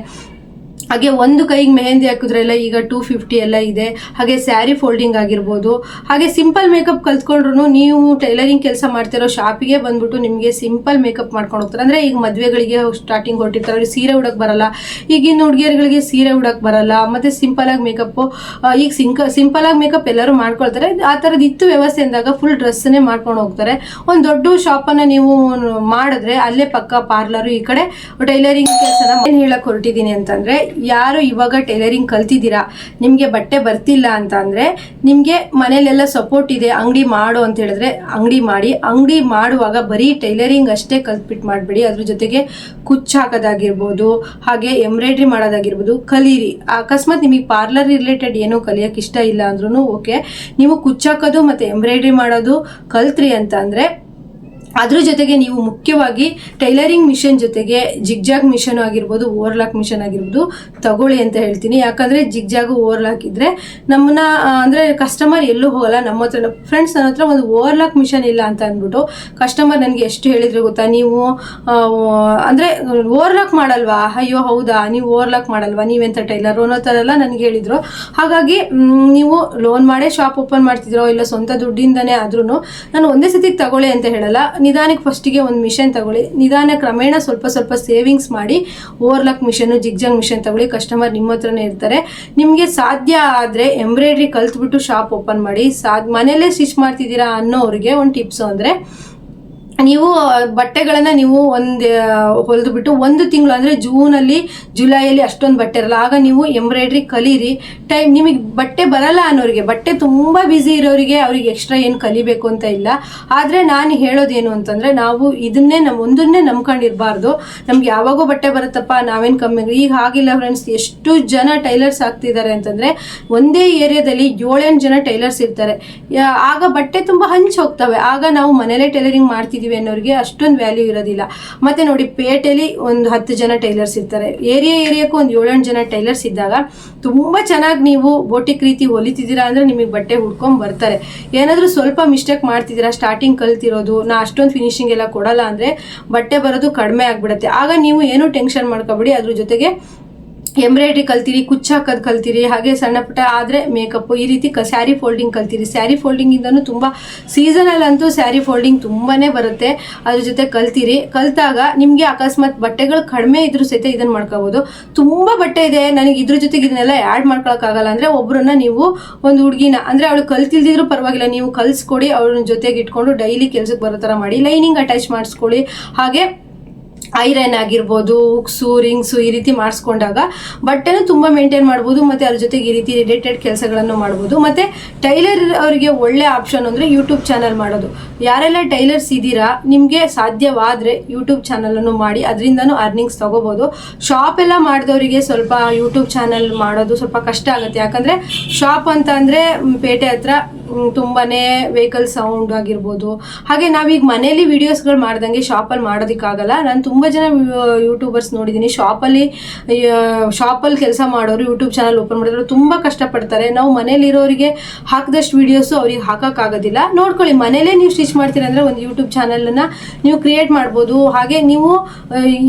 ಹಾಗೆ ಒಂದು ಕೈಗೆ ಮೆಹಂದಿ ಹಾಕಿದ್ರೆಲ್ಲ ಈಗ 250 ಎಲ್ಲ ಇದೆ. ಹಾಗೆ ಸ್ಯಾರಿ ಫೋಲ್ಡಿಂಗ್ ಆಗಿರ್ಬೋದು. ಹಾಗೆ ಸಿಂಪಲ್ ಮೇಕಪ್ ಕಲ್ತ್ಕೊಂಡ್ರು ನೀವು ಟೈಲರಿಂಗ್ ಕೆಲಸ ಮಾಡ್ತಿರೋ ಶಾಪಿಗೆ ಬಂದ್ಬಿಟ್ಟು ನಿಮಗೆ ಸಿಂಪಲ್ ಮೇಕಪ್ ಮಾಡ್ಕೊಂಡು ಹೋಗ್ತಾರೆ. ಅಂದರೆ ಈಗ ಮದುವೆಗಳಿಗೆ ಸ್ಟಾರ್ಟಿಂಗ್ ಹೊಟ್ಟಿರ್ತಾರೆ, ಅವ್ರಿಗೆ ಸೀರೆ ಉಡೋಕ್ಕೆ ಬರಲ್ಲ. ಈಗಿನ ಹುಡುಗಿಯರುಗಳಿಗೆ ಸೀರೆ ಉಡೋಕ್ಕೆ ಬರಲ್ಲ. ಮತ್ತು ಸಿಂಪಲಾಗಿ ಮೇಕಪ್ಪು, ಈಗ ಸಿಂಪಲಾಗಿ ಮೇಕಪ್ ಎಲ್ಲರೂ ಮಾಡ್ಕೊಳ್ತಾರೆ. ಆ ಥರದ್ದು ಇತ್ತು ವ್ಯವಸ್ಥೆ ಅಂದಾಗ ಫುಲ್ ಡ್ರೆಸ್ಸನ್ನೇ ಮಾಡ್ಕೊಂಡು ಹೋಗ್ತಾರೆ. ಒಂದು ದೊಡ್ಡ ಶಾಪನ್ನು ನೀವು ಮಾಡಿದ್ರೆ ಅಲ್ಲೇ ಪಕ್ಕ ಪಾರ್ಲರು, ಈ ಕಡೆ ಟೈಲರಿಂಗ್ ಕೆಲಸನ ಏನು ಹೇಳಕ್ಕೆ ಹೊರಟಿದ್ದೀನಿ ಅಂತಂದರೆ, ಯಾರು ಇವಾಗ ಟೈಲರಿಂಗ್ ಕಲ್ತಿದ್ದೀರಾ, ನಿಮಗೆ ಬಟ್ಟೆ ಬರ್ತಿಲ್ಲ ಅಂತ ಅಂದರೆ ನಿಮಗೆ ಮನೇಲೆಲ್ಲ ಸಪೋರ್ಟ್ ಇದೆ, ಅಂಗಡಿ ಮಾಡು ಅಂತ ಹೇಳಿದ್ರೆ ಅಂಗಡಿ ಮಾಡುವಾಗ ಬರೀ ಟೈಲರಿಂಗ್ ಅಷ್ಟೇ ಕಲ್ತ್ಬಿಟ್ಟು ಮಾಡಬೇಡಿ. ಅದ್ರ ಜೊತೆಗೆ ಕುಚ್ಚು ಹಾಕೋದಾಗಿರ್ಬೋದು, ಹಾಗೆ ಎಂಬ್ರಾಯ್ಡ್ರಿ ಮಾಡೋದಾಗಿರ್ಬೋದು ಕಲೀರಿ. ಅಕಸ್ಮಾತ್ ನಿಮಗೆ ಪಾರ್ಲರ್ ರಿಲೇಟೆಡ್ ಏನೂ ಕಲಿಯೋಕೆ ಇಷ್ಟ ಇಲ್ಲ ಅಂದ್ರೂ ಓಕೆ, ನೀವು ಕುಚ್ಚು ಹಾಕೋದು ಮತ್ತು ಎಂಬ್ರಾಯ್ಡ್ರಿ ಮಾಡೋದು ಕಲ್ತ್ರಿ ಅಂತ ಅಂದರೆ ಅದ್ರ ಜೊತೆಗೆ ನೀವು ಮುಖ್ಯವಾಗಿ ಟೈಲರಿಂಗ್ ಮಿಷನ್ ಜೊತೆಗೆ ಜಿಗ್ಜಾಗ್ ಮಿಷನ್ ಆಗಿರ್ಬೋದು, ಓವರ್ಲಾಕ್ ಮಿಷನ್ ಆಗಿರ್ಬೋದು ತಗೊಳ್ಳಿ ಅಂತ ಹೇಳ್ತೀನಿ. ಯಾಕಂದರೆ ಜಿಗ್ಜಾಗು ಓವರ್ಲಾಕ್ ಇದ್ದರೆ ನಮ್ಮನ್ನ ಅಂದರೆ ಕಸ್ಟಮರ್ ಎಲ್ಲೂ ಹೋಗಲ್ಲ. ನಮ್ಮ ಹತ್ರ ಫ್ರೆಂಡ್ಸ್ ನನ್ನ ಹತ್ರ ಒಂದು ಓವರ್ಲಾಕ್ ಮಿಷನ್ ಇಲ್ಲ ಅಂತ ಅಂದ್ಬಿಟ್ಟು ಕಸ್ಟಮರ್ ನನಗೆ ಎಷ್ಟು ಹೇಳಿದ್ರೆ ಗೊತ್ತಾ, ನೀವು ಅಂದರೆ ಓವರ್ಲಾಕ್ ಮಾಡಲ್ವಾ, ಅಯ್ಯೋ ಹೌದಾ ನೀವು ಓವರ್ಲಾಕ್ ಮಾಡಲ್ವಾ, ನೀವೆಂತ ಟೈಲರ್ ಅನ್ನೋ ಥರ ಎಲ್ಲ ನನಗೆ ಹೇಳಿದರು. ಹಾಗಾಗಿ ನೀವು ಲೋನ್ ಮಾಡೇ ಶಾಪ್ ಓಪನ್ ಮಾಡ್ತಿದ್ರೋ ಇಲ್ಲ ಸ್ವಂತ ದುಡ್ಡಿಂದನೇ ಆದ್ರೂ ನಾನು ಒಂದೇ ಸತಿ ತಗೊಳ್ಳಿ ಅಂತ ಹೇಳಲ್ಲ. ನಿಧಾನಕ್ಕೆ ಫಸ್ಟಿಗೆ ಒಂದು ಮಿಷನ್ ತಗೊಳ್ಳಿ, ನಿಧಾನ ಕ್ರಮೇಣ ಸ್ವಲ್ಪ ಸೇವಿಂಗ್ಸ್ ಮಾಡಿ ಓವರ್ಲಾಕ್ ಮಿಷನ್ನು ಜಿಗ್ಜಾಗ್ ಮಿಷನ್ ತಗೊಳ್ಳಿ. ಕಸ್ಟಮರ್ ನಿಮ್ಮ ಹತ್ರನೇ ಇರ್ತಾರೆ. ನಿಮಗೆ ಸಾಧ್ಯ ಆದರೆ ಎಂಬ್ರಾಯ್ಡ್ರಿ ಕಲ್ತ್ಬಿಟ್ಟು ಶಾಪ್ ಓಪನ್ ಮಾಡಿ. ಮನೇಲೇ ಸ್ಟಿಚ್ ಮಾಡ್ತಿದ್ದೀರಾ ಅನ್ನೋರಿಗೆ ಒಂದು ಟಿಪ್ಸು ಅಂದರೆ, ನೀವು ಬಟ್ಟೆಗಳನ್ನು ನೀವು ಹೊಲಿದು ಬಿಟ್ಟು 1 ತಿಂಗಳು ಅಂದರೆ ಜುಲೈಯಲ್ಲಿ ಅಷ್ಟೊಂದು ಬಟ್ಟೆ ಇರಲ್ಲ, ಆಗ ನೀವು ಎಂಬ್ರಾಯ್ಡ್ರಿ ಕಲೀರಿ. ನಿಮಗೆ ಬಟ್ಟೆ ಬರಲ್ಲ ಅನ್ನೋರಿಗೆ, ಬಟ್ಟೆ ತುಂಬ ಬ್ಯುಸಿ ಇರೋರಿಗೆ ಅವ್ರಿಗೆ ಎಕ್ಸ್ಟ್ರಾ ಏನು ಕಲಿಬೇಕು ಅಂತ ಇಲ್ಲ. ಆದರೆ ನಾನು ಹೇಳೋದೇನು ಅಂತಂದರೆ, ನಾವು ಇದನ್ನೇ ಒಂದನ್ನೇ ನಂಬ್ಕೊಂಡಿರಬಾರ್ದು. ನಮ್ಗೆ ಯಾವಾಗೋ ಬಟ್ಟೆ ಬರುತ್ತಪ್ಪ ನಾವೇನು ಕಮ್ಮಿ, ಈಗ ಹಾಗಿಲ್ಲ ಫ್ರೆಂಡ್ಸ್. ಎಷ್ಟು ಜನ ಟೈಲರ್ಸ್ ಆಗ್ತಿದ್ದಾರೆ ಅಂತಂದರೆ ಒಂದೇ ಏರಿಯಾದಲ್ಲಿ 7-8 ಜನ ಟೈಲರ್ಸ್ ಇರ್ತಾರೆ. ಆಗ ಬಟ್ಟೆ ತುಂಬ ಹಂಚಿ ಹೋಗ್ತವೆ. ಆಗ ನಾವು ಮನೇಲೇ ಟೈಲರಿಂಗ್ ಮಾಡ್ತಿದ್ದೀವಿ ಅನ್ನೋರಿಗೆ ಅಷ್ಟೊಂದು ವ್ಯಾಲ್ಯೂ ಇರೋದಿಲ್ಲ. ಮತ್ತೆ ನೋಡಿ, ಪೇಟೆಯಲ್ಲಿ ಒಂದು 10 ಜನ ಟೈಲರ್ಸ್ ಇರ್ತಾರೆ, ಏರಿಯಾಕ್ಕೂ ಒಂದು 7-8 ಜನ ಟೈಲರ್ಸ್ ಇದ್ದಾಗ ತುಂಬ ಚೆನ್ನಾಗಿ ನೀವು ಬೋಟಿಕ್ ರೀತಿ ಹೊಲಿತಿದ್ದೀರಾ ಅಂದರೆ ನಿಮಗೆ ಬಟ್ಟೆ ಹುಡ್ಕೊಂಡು ಬರ್ತಾರೆ. ಏನಾದರೂ ಸ್ವಲ್ಪ ಮಿಸ್ಟೇಕ್ ಮಾಡ್ತಿದ್ದೀರಾ, ಸ್ಟಾರ್ಟಿಂಗ್ ಕಲ್ತಿರೋದು, ನಾ ಅಷ್ಟೊಂದು ಫಿನಿಶಿಂಗ್ ಎಲ್ಲ ಕೊಡಲ್ಲ ಅಂದರೆ ಬಟ್ಟೆ ಬರೋದು ಕಡಿಮೆ ಆಗಿಬಿಡುತ್ತೆ. ಆಗ ನೀವು ಏನೂ ಟೆನ್ಷನ್ ಮಾಡ್ಕೊಬೇಡಿ. ಅದ್ರ ಜೊತೆಗೆ ಎಂಬ್ರಾಯ್ಡ್ರಿ ಕಲ್ತೀರಿ, ಕುಚ್ಚು ಹಾಕೋದು ಕಲ್ತೀರಿ, ಹಾಗೆ ಸಣ್ಣ ಪುಟ್ಟ ಆದರೆ ಮೇಕಪ್ಪು, ಈ ರೀತಿ ಸ್ಯಾರಿ ಫೋಲ್ಡಿಂಗ್ ಕಲ್ತೀರಿ. ಸ್ಯಾರಿ ಫೋಲ್ಡಿಂಗಿಂದನೂ ತುಂಬ ಸೀಸನಲ್ ಅಂತೂ ಸ್ಯಾರಿ ಫೋಲ್ಡಿಂಗ್ ತುಂಬಾ ಬರುತ್ತೆ. ಅದ್ರ ಜೊತೆ ಕಲ್ತಾಗ ನಿಮಗೆ ಅಕಸ್ಮಾತ್ ಬಟ್ಟೆಗಳು ಕಡಿಮೆ ಇದ್ರೂ ಸಹಿತ ಇದನ್ನು ಮಾಡ್ಕೋಬೋದು. ತುಂಬ ಬಟ್ಟೆ ಇದೆ ನನಗೆ ಇದ್ರ ಜೊತೆಗೆ ಇದನ್ನೆಲ್ಲ ಆ್ಯಡ್ ಮಾಡ್ಕೊಳಕ್ಕಾಗಲ್ಲ ಅಂದರೆ ಒಬ್ಬರನ್ನ ನೀವು ಒಂದು ಹುಡುಗಿನ ಅಂದರೆ ಅವಳು ಕಲ್ತಿಲ್ದಿದ್ರೂ ಪರವಾಗಿಲ್ಲ, ನೀವು ಕಲಿಸ್ಕೊಡಿ, ಅವ್ರನ್ನ ಜೊತೆಗೆ ಇಟ್ಕೊಂಡು ಡೈಲಿ ಕೆಲ್ಸಕ್ಕೆ ಬರೋ ಥರ ಮಾಡಿ. ಲೈನಿಂಗ್ ಅಟ್ಯಾಚ್ ಮಾಡಿಸ್ಕೊಳ್ಳಿ. ಹಾಗೆ ಐರನ್ ಆಗಿರ್ಬೋದು, ಉಕ್ಸು, ರಿಂಗ್ಸು ಈ ರೀತಿ ಮಾಡಿಸ್ಕೊಂಡಾಗ ಬಟ್ಟೆನೂ ತುಂಬ ಮೇಂಟೈನ್ ಮಾಡ್ಬೋದು. ಮತ್ತು ಅದ್ರ ಜೊತೆಗೆ ಈ ರೀತಿ ರಿಲೇಟೆಡ್ ಕೆಲಸಗಳನ್ನು ಮಾಡ್ಬೋದು. ಮತ್ತು ಟೈಲರ್ ಅವರಿಗೆ ಒಳ್ಳೆ ಆಪ್ಷನ್ ಅಂದರೆ ಯೂಟ್ಯೂಬ್ ಚಾನಲ್ ಮಾಡೋದು. ಯಾರೆಲ್ಲ ಟೈಲರ್ಸ್ ಇದ್ದೀರಾ, ನಿಮಗೆ ಸಾಧ್ಯವಾದರೆ ಯೂಟ್ಯೂಬ್ ಚಾನಲನ್ನು ಮಾಡಿ, ಅದರಿಂದನೂ ಅರ್ನಿಂಗ್ಸ್ ತೊಗೋಬೋದು. ಶಾಪ್ ಎಲ್ಲ ಮಾಡಿದವರಿಗೆ ಸ್ವಲ್ಪ ಯೂಟ್ಯೂಬ್ ಚಾನಲ್ ಮಾಡೋದು ಸ್ವಲ್ಪ ಕಷ್ಟ ಆಗುತ್ತೆ. ಯಾಕಂದರೆ ಶಾಪ್ ಅಂತ ಅಂದರೆ ಪೇಟೆ ಹತ್ರ ತುಂಬಾ ವೆಹಿಕಲ್ ಸೌಂಡ್ ಆಗಿರ್ಬೋದು. ಹಾಗೆ ನಾವೀಗ ಮನೇಲಿ ವೀಡಿಯೋಸ್ಗಳು ಮಾಡ್ದಂಗೆ ಶಾಪಲ್ಲಿ ಮಾಡೋದಕ್ಕಾಗಲ್ಲ. ನಾನು ತುಂಬ ಜನ ಯೂಟ್ಯೂಬರ್ಸ್ ನೋಡಿದ್ದೀನಿ, ಶಾಪಲ್ಲಿ ಕೆಲಸ ಮಾಡೋರು ಯೂಟ್ಯೂಬ್ ಚಾನಲ್ ಓಪನ್ ಮಾಡಿದ್ರು ತುಂಬ ಕಷ್ಟಪಡ್ತಾರೆ. ನಾವು ಮನೇಲಿರೋರಿಗೆ ಹಾಕಿದಷ್ಟು ವೀಡಿಯೋಸು ಅವ್ರಿಗೆ ಹಾಕೋಕ್ಕಾಗೋದಿಲ್ಲ. ನೋಡ್ಕೊಳ್ಳಿ, ಮನೇಲೇ ನೀವು ಸ್ಟಿಚ್ ಮಾಡ್ತೀರ ಅಂದರೆ ಒಂದು ಯೂಟ್ಯೂಬ್ ಚಾನಲನ್ನು ನೀವು ಕ್ರಿಯೇಟ್ ಮಾಡ್ಬೋದು. ಹಾಗೆ ನೀವು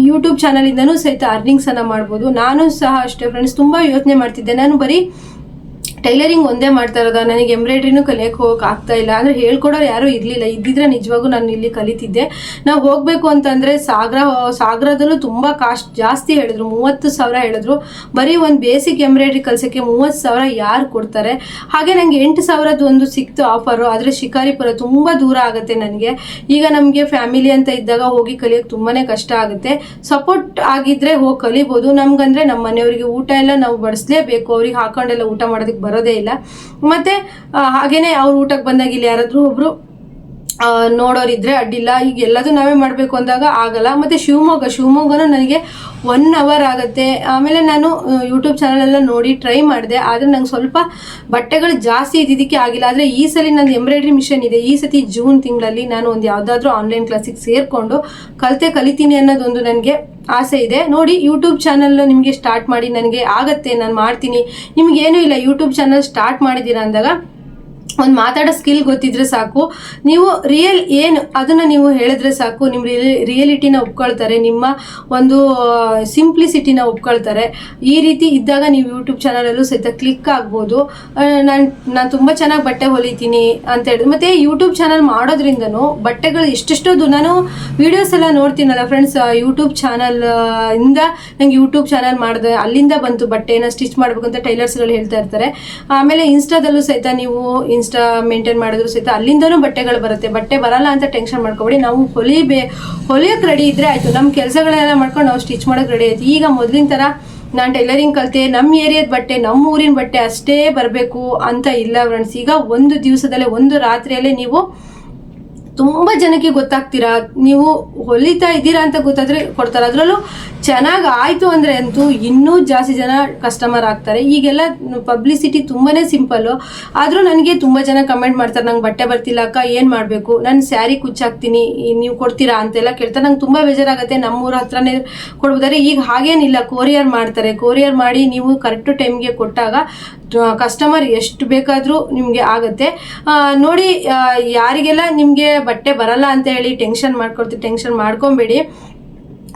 ಯೂಟ್ಯೂಬ್ ಚಾನಲಿಂದನೂ ಸಹಿತ ಅರ್ನಿಂಗ್ಸನ್ನು ಮಾಡ್ಬೋದು. ನಾನು ಸಹ ಅಷ್ಟೇ ಫ್ರೆಂಡ್ಸ್, ತುಂಬ ಯೋಚನೆ ಮಾಡ್ತಿದ್ದೆ. ನಾನು ಬರೀ ಟೈಲರಿಂಗ್ ಒಂದೇ ಮಾಡ್ತಾ ಇರೋದ, ನನಗೆ ಎಂಬ್ರಾಯ್ಡ್ರಿನೂ ಕಲಿಯೋಕೆ ಹೋಗಕ್ಕೆ ಆಗ್ತಾ ಇಲ್ಲ. ಅಂದರೆ ಹೇಳ್ಕೊಡೋರು ಯಾರೂ ಇರಲಿಲ್ಲ. ಇದ್ದಿದ್ರೆ ನಿಜವಾಗೂ ನಾನು ಇಲ್ಲಿ ಕಲಿತಿದ್ದೆ. ನಾವು ಹೋಗಬೇಕು ಅಂತಂದರೆ ಸಾಗರದಲ್ಲೂ ತುಂಬ ಕಾಸ್ಟ್ ಜಾಸ್ತಿ ಹೇಳಿದ್ರು, 30,000 ಹೇಳಿದ್ರು. ಬರೀ ಒಂದು ಬೇಸಿಕ್ ಎಂಬ್ರಾಯ್ಡ್ರಿ ಕಲಿಸೋಕ್ಕೆ 30,000 ಯಾರು ಕೊಡ್ತಾರೆ? ಹಾಗೆ ನನಗೆ 8,000 ಒಂದು ಸಿಕ್ತು ಆಫರು. ಆದರೆ ಶಿಕಾರಿಪುರ ತುಂಬ ದೂರ ಆಗುತ್ತೆ ನನಗೆ. ಈಗ ನಮಗೆ ಫ್ಯಾಮಿಲಿ ಅಂತ ಇದ್ದಾಗ ಹೋಗಿ ಕಲಿಯೋಕ್ಕೆ ತುಂಬಾ ಕಷ್ಟ ಆಗುತ್ತೆ. ಸಪೋರ್ಟ್ ಆಗಿದ್ದರೆ ಹೋಗಿ ಕಲಿಬೋದು. ನಮ್ಗಂದರೆ ನಮ್ಮ ಮನೆಯವರಿಗೆ ಊಟ ಎಲ್ಲ ನಾವು ಬಡಿಸ್ಲೇಬೇಕು. ಅವ್ರಿಗೆ ಹಾಕೊಂಡೆಲ್ಲ ಊಟ ಮಾಡೋದಕ್ಕೆ ಬರೋದೇ ಇಲ್ಲ. ಮತ್ತೆ ಹಾಗೇನೆ ಅವ್ರ ಊಟಕ್ಕೆ ಬಂದಾಗ ಇಲ್ಲಿ ಯಾರಾದ್ರೂ ಒಬ್ರು ನೋಡೋರಿದ್ರೆ ಅಡ್ಡಿಲ್ಲ. ಈಗ ಎಲ್ಲದೂ ನಾವೇ ಮಾಡಬೇಕು ಅಂದಾಗ ಆಗಲ್ಲ. ಮತ್ತು ಶಿವಮೊಗ್ಗನೂ ನನಗೆ 1 ಅವರ್ ಆಗುತ್ತೆ. ಆಮೇಲೆ ನಾನು ಯೂಟ್ಯೂಬ್ ಚಾನಲೆಲ್ಲ ನೋಡಿ ಟ್ರೈ ಮಾಡಿದೆ, ಆದರೆ ನಂಗೆ ಸ್ವಲ್ಪ ಬಟ್ಟೆಗಳು ಜಾಸ್ತಿ ಇದ್ದಿದ್ದಕ್ಕೆ ಆಗಿಲ್ಲ. ಆದರೆ ಈ ಸಲ ನಂದು ಎಂಬ್ರಾಯ್ಡ್ರಿ ಮಿಷನ್ ಇದೆ. ಈ ಸತಿ ಜೂನ್ ತಿಂಗಳಲ್ಲಿ ನಾನು ಒಂದು ಯಾವುದಾದ್ರೂ ಆನ್ಲೈನ್ ಕ್ಲಾಸಿಗೆ ಸೇರಿಕೊಂಡು ಕಲಿತೀನಿ ಅನ್ನೋದೊಂದು ನನಗೆ ಆಸೆ ಇದೆ. ನೋಡಿ, ಯೂಟ್ಯೂಬ್ ಚಾನಲ್ ನಿಮಗೆ ಸ್ಟಾರ್ಟ್ ಮಾಡಿ, ನನಗೆ ಆಗತ್ತೆ, ನಾನು ಮಾಡ್ತೀನಿ. ನಿಮಗೇನೂ ಇಲ್ಲ, ಯೂಟ್ಯೂಬ್ ಚಾನಲ್ ಸ್ಟಾರ್ಟ್ ಮಾಡಿದ್ದೀರಾ ಅಂದಾಗ ಒಂದು ಮಾತಾಡೋ ಸ್ಕಿಲ್ ಗೊತ್ತಿದ್ರೆ ಸಾಕು. ನೀವು ಏನು ಅದನ್ನು ನೀವು ಹೇಳಿದ್ರೆ ಸಾಕು, ನಿಮ್ಮ ರಿಯಲಿಟಿನ ಒಪ್ಕೊಳ್ತಾರೆ, ನಿಮ್ಮ ಒಂದು ಸಿಂಪ್ಲಿಸಿಟಿನ ಒಪ್ಕೊಳ್ತಾರೆ. ಈ ರೀತಿ ಇದ್ದಾಗ ನೀವು ಯೂಟ್ಯೂಬ್ ಚಾನಲಲ್ಲೂ ಸಹಿತ ಕ್ಲಿಕ್ ಆಗ್ಬೋದು. ನಾನು ತುಂಬ ಚೆನ್ನಾಗಿ ಬಟ್ಟೆ ಹೊಲಿತೀನಿ ಅಂತ ಹೇಳಿದ್ರು. ಮತ್ತು ಯೂಟ್ಯೂಬ್ ಚಾನಲ್ ಮಾಡೋದ್ರಿಂದನೂ ಬಟ್ಟೆಗಳು ಎಷ್ಟೆಷ್ಟೋ ನಾನು ವೀಡಿಯೋಸ್ ಎಲ್ಲ ನೋಡ್ತೀನಲ್ಲ ಫ್ರೆಂಡ್ಸ್, ಯೂಟ್ಯೂಬ್ ಚಾನಲ್ ಇಂದ ನಂಗೆ ಯೂಟ್ಯೂಬ್ ಚಾನಲ್ ಮಾಡಿದೆ, ಅಲ್ಲಿಂದ ಬಂತು ಬಟ್ಟೆನ ಸ್ಟಿಚ್ ಮಾಡಬೇಕು ಅಂತ ಟೈಲರ್ಸ್ಗಳು ಹೇಳ್ತಾ ಇರ್ತಾರೆ. ಆಮೇಲೆ ಇನ್ಸ್ಟಾದಲ್ಲೂ ಸಹಿತ ನೀವು ಇನ್ಸ್ಟಾ ಮೇಂಟೈನ್ ಮಾಡಿದ್ರು ಸಹಿತ ಅಲ್ಲಿಂದನೂ ಬಟ್ಟೆಗಳು ಬರುತ್ತೆ. ಬಟ್ಟೆ ಬರಲ್ಲ ಅಂತ ಟೆನ್ಷನ್ ಮಾಡ್ಕೊಬೇಡಿ. ನಾವು ಹೊಲಿಯೋಕೆ ರೆಡಿ ಇದ್ರೆ ಆಯಿತು, ನಮ್ಮ ಕೆಲಸಗಳೆಲ್ಲ ಮಾಡ್ಕೊಂಡು ನಾವು ಸ್ಟಿಚ್ ಮಾಡೋಕೆ ರೆಡಿ ಆಯ್ತು. ಈಗ ಮೊದಲಿನ ಥರ ನಾನು ಟೈಲರಿಂಗ್ ಕಲಿತೆ, ನಮ್ಮ ಏರಿಯಾದ ಬಟ್ಟೆ, ನಮ್ಮ ಊರಿನ ಬಟ್ಟೆ ಅಷ್ಟೇ ಬರಬೇಕು ಅಂತ ಇಲ್ಲ ಫ್ರೆಂಡ್ಸ್. ಈಗ ಒಂದು ದಿವಸದಲ್ಲೇ, ಒಂದು ರಾತ್ರಿಯಲ್ಲೇ ನೀವು ತುಂಬ ಜನಕ್ಕೆ ಗೊತ್ತಾಗ್ತೀರಾ. ನೀವು ಹೊಲಿತಾ ಇದ್ದೀರಾ ಅಂತ ಗೊತ್ತಾದರೆ ಕೊಡ್ತಾರೆ. ಅದರಲ್ಲೂ ಚೆನ್ನಾಗಿ ಆಯಿತು ಅಂದರೆ ಅಂತೂ ಇನ್ನೂ ಜಾಸ್ತಿ ಜನ ಕಸ್ಟಮರ್ ಆಗ್ತಾರೆ. ಈಗೆಲ್ಲ ಪಬ್ಲಿಸಿಟಿ ತುಂಬಾ ಸಿಂಪಲ್ಲು. ಆದರೂ ನನಗೆ ತುಂಬ ಜನ ಕಮೆಂಟ್ ಮಾಡ್ತಾರೆ, ನಂಗೆ ಬಟ್ಟೆ ಬರ್ತಿಲ್ಲ ಅಕ್ಕ, ಏನು ಮಾಡಬೇಕು, ನಾನು ಸ್ಯಾರಿ ಕುಚ್ಚಾಕ್ತೀನಿ, ನೀವು ಕೊಡ್ತೀರಾ ಅಂತೆಲ್ಲ ಕೇಳ್ತಾರೆ. ನಂಗೆ ತುಂಬ ಬೇಜಾರಾಗುತ್ತೆ. ನಮ್ಮೂರ ಹತ್ರನೇ ಕೊಡ್ಬೋದಾರೆ. ಈಗ ಹಾಗೇನಿಲ್ಲ, ಕೊರಿಯರ್ ಮಾಡ್ತಾರೆ. ಕೊರಿಯರ್ ಮಾಡಿ ನೀವು ಕರೆಕ್ಟ್ ಟೈಮ್ಗೆ ಕೊಟ್ಟಾಗ ಕಸ್ಟಮರ್ ಎಷ್ಟು ಬೇಕಾದರೂ ನಿಮಗೆ ಆಗುತ್ತೆ. ನೋಡಿ, ಯಾರಿಗೆಲ್ಲ ನಿಮಗೆ ಬಟ್ಟೆ ಬರಲ್ಲ ಅಂತ ಹೇಳಿ ಟೆನ್ಷನ್ ಮಾಡ್ಕೊಬೇಡಿ.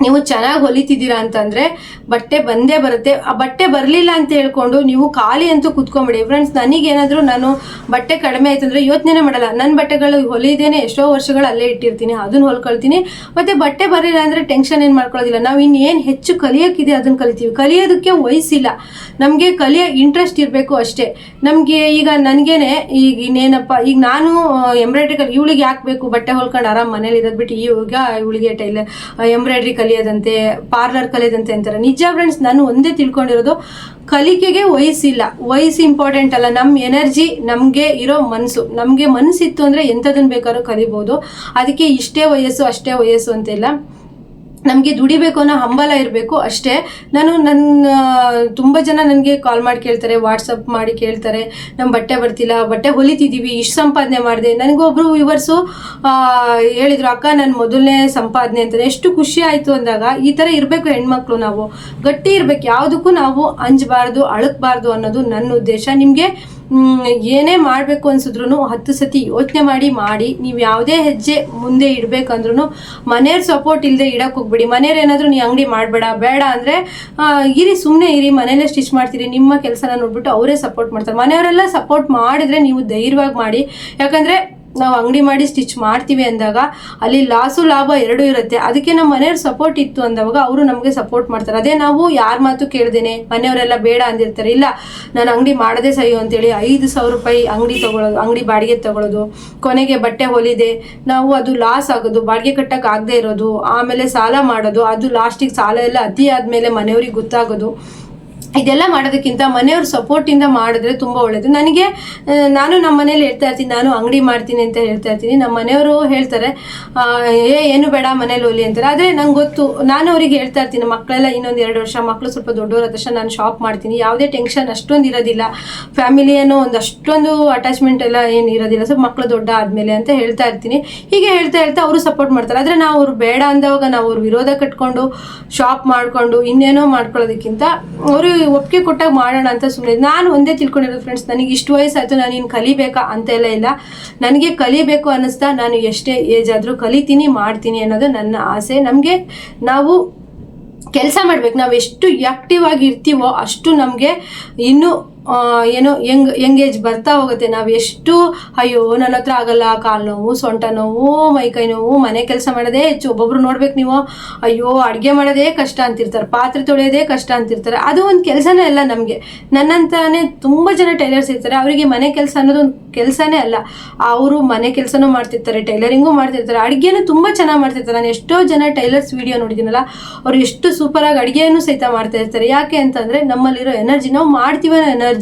ನೀವು ಚೆನ್ನಾಗಿ ಹೊಲಿತಿದ್ದೀರಾ ಅಂತಂದರೆ ಬಟ್ಟೆ ಬಂದೇ ಬರುತ್ತೆ. ಆ ಬಟ್ಟೆ ಬರಲಿಲ್ಲ ಅಂತ ಹೇಳ್ಕೊಂಡು ನೀವು ಖಾಲಿ ಅಂತೂ ಕುತ್ಕೊಂಬಿಡಿ ಫ್ರೆಂಡ್ಸ್. ನನಗೇನಾದರೂ ನಾನು ಬಟ್ಟೆ ಕಡಿಮೆ ಆಯ್ತು ಅಂದರೆ ಯೋಚನೆ ಮಾಡಲ್ಲ. ನನ್ನ ಬಟ್ಟೆಗಳು ಹೊಲಿದೇನೆ ಎಷ್ಟೋ ವರ್ಷಗಳು ಅಲ್ಲೇ ಇಟ್ಟಿರ್ತೀನಿ, ಅದನ್ನು ಹೊಲ್ಕೊಳ್ತೀನಿ. ಮತ್ತು ಬಟ್ಟೆ ಬರಲಿಲ್ಲ ಅಂದರೆ ಟೆನ್ಷನ್ ಏನು ಮಾಡ್ಕೊಳ್ಳೋದಿಲ್ಲ. ನಾವು ಇನ್ನೇನು ಹೆಚ್ಚು ಕಲಿಯೋಕ್ಕಿದೆ ಅದನ್ನು ಕಲಿತೀವಿ. ಕಲಿಯೋದಕ್ಕೆ ವಯಸ್ಸಿಲ್ಲ, ನಮಗೆ ಕಲಿಯೋ ಇಂಟ್ರೆಸ್ಟ್ ಇರಬೇಕು ಅಷ್ಟೇ. ನಮಗೆ ಈಗ ನನಗೇನೆ ಈಗ ಇನ್ನೇನಪ್ಪ, ಈಗ ನಾನು ಎಂಬ್ರಾಯ್ಡ್ರಿ ಇವಳಿಗೆ ಯಾಕೆ ಬೇಕು ಬಟ್ಟೆ ಹೊಲ್ಕೊಂಡು ಆರಾಮ್ ಮನೇಲಿ ಇರೋದು ಬಿಟ್ಟು ಈಗ ಇವಳಿಗೆ ಎಂಬ್ರಾಯ್ಡ್ರಿ ಕಲಿಯೋದಂತೆ, ಪಾರ್ಲರ್ ಕಲಿಯೋದಂತೆ ಅಂತಾರೆ. ನಿಜ ಫ್ರೆಂಡ್ಸ್, ನಾನು ಒಂದೇ ತಿಳ್ಕೊಂಡಿರೋದು, ಕಲಿಕೆಗೆ ವಯಸ್ಸಿಲ್ಲ. ವಯಸ್ಸು ಇಂಪಾರ್ಟೆಂಟ್ ಅಲ್ಲ, ನಮ್ಮ ಎನರ್ಜಿ, ನಮಗೆ ಇರೋ ಮನಸ್ಸು. ನಮಗೆ ಮನಸ್ಸಿತ್ತು ಅಂದರೆ ಎಂಥದನ್ನು ಬೇಕಾದ್ರೂ ಕಲಿಬೋದು. ಅದಕ್ಕೆ ಇಷ್ಟೇ ವಯಸ್ಸು ಅಷ್ಟೇ ವಯಸ್ಸು ಅಂತಿಲ್ಲ. ನಮಗೆ ದುಡಿಬೇಕು ಅನ್ನೋ ಹಂಬಲ ಇರಬೇಕು ಅಷ್ಟೇ. ನನ್ನ ತುಂಬ ಜನ ನನಗೆ ಕಾಲ್ ಮಾಡಿ ಕೇಳ್ತಾರೆ, ವಾಟ್ಸಪ್ ಮಾಡಿ ಕೇಳ್ತಾರೆ, ನಮ್ಮ ಬಟ್ಟೆ ಬರ್ತಿಲ್ಲ, ಬಟ್ಟೆ ಹೊಲಿತಿದ್ದೀವಿ, ಇಷ್ಟು ಸಂಪಾದನೆ ಮಾಡಿದೆ. ನನಗೊಬ್ಬರು ವ್ಯೂವರ್ಸು ಹೇಳಿದರು, ಅಕ್ಕ ನನ್ನ ಮೊದಲನೇ ಸಂಪಾದನೆ ಅಂತ. ಎಷ್ಟು ಖುಷಿ ಆಯಿತು ಅಂದಾಗ. ಈ ಥರ ಇರಬೇಕು ಹೆಣ್ಮಕ್ಳು. ನಾವು ಗಟ್ಟಿ ಇರಬೇಕು, ಯಾವುದಕ್ಕೂ ನಾವು ಅಂಜಬಾರ್ದು, ಅಳಕಬಾರ್ದು ಅನ್ನೋದು ನನ್ನ ಉದ್ದೇಶ. ನಿಮಗೆ ಏನೇ ಮಾಡಬೇಕು ಅನ್ಸಿದ್ರು 10 ಸತಿ ಯೋಚನೆ ಮಾಡಿ ನೀವು ಯಾವುದೇ ಹೆಜ್ಜೆ ಮುಂದೆ ಇಡಬೇಕಂದ್ರೂ ಮನೆಯವ್ರ ಸಪೋರ್ಟ್ ಇಲ್ಲದೆ ಇಡಕ್ಕೆ ಹೋಗ್ಬಿಡಿ. ಮನೆಯವ್ರು ಏನಾದರೂ ನೀ ಅಂಗಡಿ ಬೇಡ ಅಂದರೆ ಸುಮ್ಮನೆ ಇರಿ, ಮನೇಲೇ ಸ್ಟಿಚ್ ಮಾಡ್ತೀರಿ, ನಿಮ್ಮ ಕೆಲಸನ ನೋಡ್ಬಿಟ್ಟು ಅವರೇ ಸಪೋರ್ಟ್ ಮಾಡ್ತಾರೆ. ಮನೆಯವರೆಲ್ಲ ಸಪೋರ್ಟ್ ಮಾಡಿದ್ರೆ ನೀವು ಧೈರ್ಯವಾಗಿ ಮಾಡಿ. ಯಾಕಂದರೆ ನಾವು ಅಂಗಡಿ ಮಾಡಿ ಸ್ಟಿಚ್ ಮಾಡ್ತೀವಿ ಅಂದಾಗ ಅಲ್ಲಿ ಲಾಸು ಲಾಭ ಎರಡೂ ಇರುತ್ತೆ. ಅದಕ್ಕೆ ನಮ್ಮ ಮನೆಯವ್ರ ಸಪೋರ್ಟ್ ಇತ್ತು ಅಂದಾಗ ಅವರು ನಮಗೆ ಸಪೋರ್ಟ್ ಮಾಡ್ತಾರೆ. ಅದೇ ನಾವು ಯಾರ ಮಾತು ಕೇಳ್ದೇನೆ ಮನೆಯವರೆಲ್ಲ ಬೇಡ ಅಂದಿರ್ತಾರೆ, ಇಲ್ಲ ನಾನು ಅಂಗಡಿ ಮಾಡೋದೇ ಸಹಿ ಅಂತೇಳಿ 5,000 ರೂಪಾಯಿ ಅಂಗಡಿ ಬಾಡಿಗೆ ತಗೊಳ್ಳೋದು, ಕೊನೆಗೆ ಬಟ್ಟೆ ಹೊಲಿದೆ ನಾವು ಅದು ಲಾಸ್ ಆಗೋದು, ಬಾಡಿಗೆ ಕಟ್ಟಕ್ಕೆ ಆಗದೆ ಇರೋದು, ಆಮೇಲೆ ಸಾಲ ಮಾಡೋದು, ಅದು ಲಾಸ್ಟಿಗೆ ಸಾಲ ಎಲ್ಲ ಅತಿ ಆದಮೇಲೆ ಮನೆಯವ್ರಿಗೆ ಗೊತ್ತಾಗೋದು. ಇದೆಲ್ಲ ಮಾಡೋದಕ್ಕಿಂತ ಮನೆಯವ್ರ ಸಪೋರ್ಟಿಂದ ಮಾಡಿದ್ರೆ ತುಂಬ ಒಳ್ಳೇದು. ನಾನು ನಮ್ಮ ಮನೇಲಿ ಹೇಳ್ತಾ ಇರ್ತೀನಿ, ನಾನು ಅಂಗಡಿ ಮಾಡ್ತೀನಿ ಅಂತ ಹೇಳ್ತಾ ಇರ್ತೀನಿ. ನಮ್ಮ ಮನೆಯವರು ಹೇಳ್ತಾರೆ ಏನು ಬೇಡ ಮನೇಲಿ ಒಲಿ ಅಂತಾರೆ. ಆದರೆ ನಂಗೆ ಗೊತ್ತು, ನಾನು ಅವ್ರಿಗೆ ಹೇಳ್ತಾ ಇರ್ತೀನಿ, ಮಕ್ಕಳೆಲ್ಲ ಇನ್ನೊಂದು 2 ವರ್ಷ, ಮಕ್ಕಳು ಸ್ವಲ್ಪ ದೊಡ್ಡವರ ತಕ್ಷಣ ನಾನು ಶಾಪ್ ಮಾಡ್ತೀನಿ, ಯಾವುದೇ ಟೆನ್ಷನ್ ಅಷ್ಟೊಂದು ಇರೋದಿಲ್ಲ, ಫ್ಯಾಮಿಲಿ ಏನೋ ಒಂದು ಅಷ್ಟೊಂದು ಅಟ್ಯಾಚ್ಮೆಂಟ್ ಎಲ್ಲ ಏನು ಇರೋದಿಲ್ಲ, ಸ್ವಲ್ಪ ಮಕ್ಕಳು ದೊಡ್ಡ ಆದಮೇಲೆ ಅಂತ ಹೇಳ್ತಾ ಇರ್ತೀನಿ. ಹೀಗೆ ಹೇಳ್ತಾ ಅವರು ಸಪೋರ್ಟ್ ಮಾಡ್ತಾರೆ. ಆದರೆ ನಾವು ಅವ್ರು ಬೇಡ ಅಂದವಾಗ ನಾವು ಅವ್ರ ವಿರೋಧ ಕಟ್ಕೊಂಡು ಶಾಪ್ ಮಾಡಿಕೊಂಡು ಇನ್ನೇನೋ ಮಾಡ್ಕೊಳ್ಳೋದಕ್ಕಿಂತ ಅವರು ಒಪ್ಪಿಗೆ ಕೊಟ್ಟಾಗ ಮಾಡೋಣ ಅಂತ ಸುಮ್ಮನೆ. ನಾನು ಒಂದೇ ತಿಳ್ಕೊಂಡಿರೋದು ಫ್ರೆಂಡ್ಸ್, ನನಗೆ ಇಷ್ಟು ವಯಸ್ಸಾಯ್ತು, ನಾನು ಇನ್ನು ಕಲಿಬೇಕಾ ಅಂತೆಲ್ಲ ಇಲ್ಲ. ನನಗೆ ಕಲಿಬೇಕು ಅನ್ನಿಸ್ತಾ ನಾನು ಎಷ್ಟೇ ಏಜ್ ಆದರೂ ಕಲಿತೀನಿ, ಮಾಡ್ತೀನಿ ಅನ್ನೋದು ನನ್ನ ಆಸೆ. ನಾವು ಕೆಲಸ ಮಾಡ್ಬೇಕು. ನಾವು ಎಷ್ಟು ಆಕ್ಟಿವ್ ಆಗಿ ಇರ್ತೀವೋ ಅಷ್ಟು ನಮಗೆ ಇನ್ನೂ ಏನೋ ಯಂಗೇಜ್ ಬರ್ತಾ ಹೋಗುತ್ತೆ. ನಾವು ಎಷ್ಟು ಅಯ್ಯೋ ನನ್ನ ಹತ್ರ ಆಗಲ್ಲ, ಕಾಲು ನೋವು, ಸೊಂಟ ನೋವು, ಮೈಕೈ ನೋವು, ಮನೆ ಕೆಲಸ ಮಾಡೋದೇ ಹೆಚ್ಚು. ಒಬ್ಬೊಬ್ರು ನೋಡ್ಬೇಕು ನೀವು, ಅಯ್ಯೋ ಅಡುಗೆ ಮಾಡೋದೇ ಕಷ್ಟ ಅಂತಿರ್ತಾರೆ, ಪಾತ್ರೆ ತೊಳೆಯೋದೇ ಕಷ್ಟ ಅಂತಿರ್ತಾರೆ. ಅದು ಒಂದು ಕೆಲಸನೇ ಅಲ್ಲ ನಮಗೆ. ನನ್ನಂತಾನೆ ತುಂಬ ಜನ ಟೈಲರ್ಸ್ ಇರ್ತಾರೆ, ಅವರಿಗೆ ಮನೆ ಕೆಲಸ ಅನ್ನೋದು ಒಂದು ಕೆಲಸನೇ ಅಲ್ಲ. ಅವರು ಮನೆ ಕೆಲಸನೂ ಮಾಡ್ತಿರ್ತಾರೆ, ಟೈಲರಿಂಗು ಮಾಡ್ತಿರ್ತಾರೆ, ಅಡುಗೆನೂ ತುಂಬ ಚೆನ್ನಾಗಿ ಮಾಡ್ತಿರ್ತಾರೆ. ನಾನು ಎಷ್ಟೋ ಜನ ಟೈಲರ್ಸ್ ವಿಡಿಯೋ ನೋಡಿದ್ದೀನಲ್ಲ, ಅವ್ರು ಎಷ್ಟು ಸೂಪರಾಗಿ ಅಡುಗೆನೂ ಸಹಿತ ಮಾಡ್ತಾ ಇರ್ತಾರೆ. ಯಾಕೆ ಅಂತಂದರೆ ನಮ್ಮಲ್ಲಿರೋ ಎನರ್ಜಿ, ನಾವು ಮಾಡ್ತೀವೋ ಎನರ್ಜಿ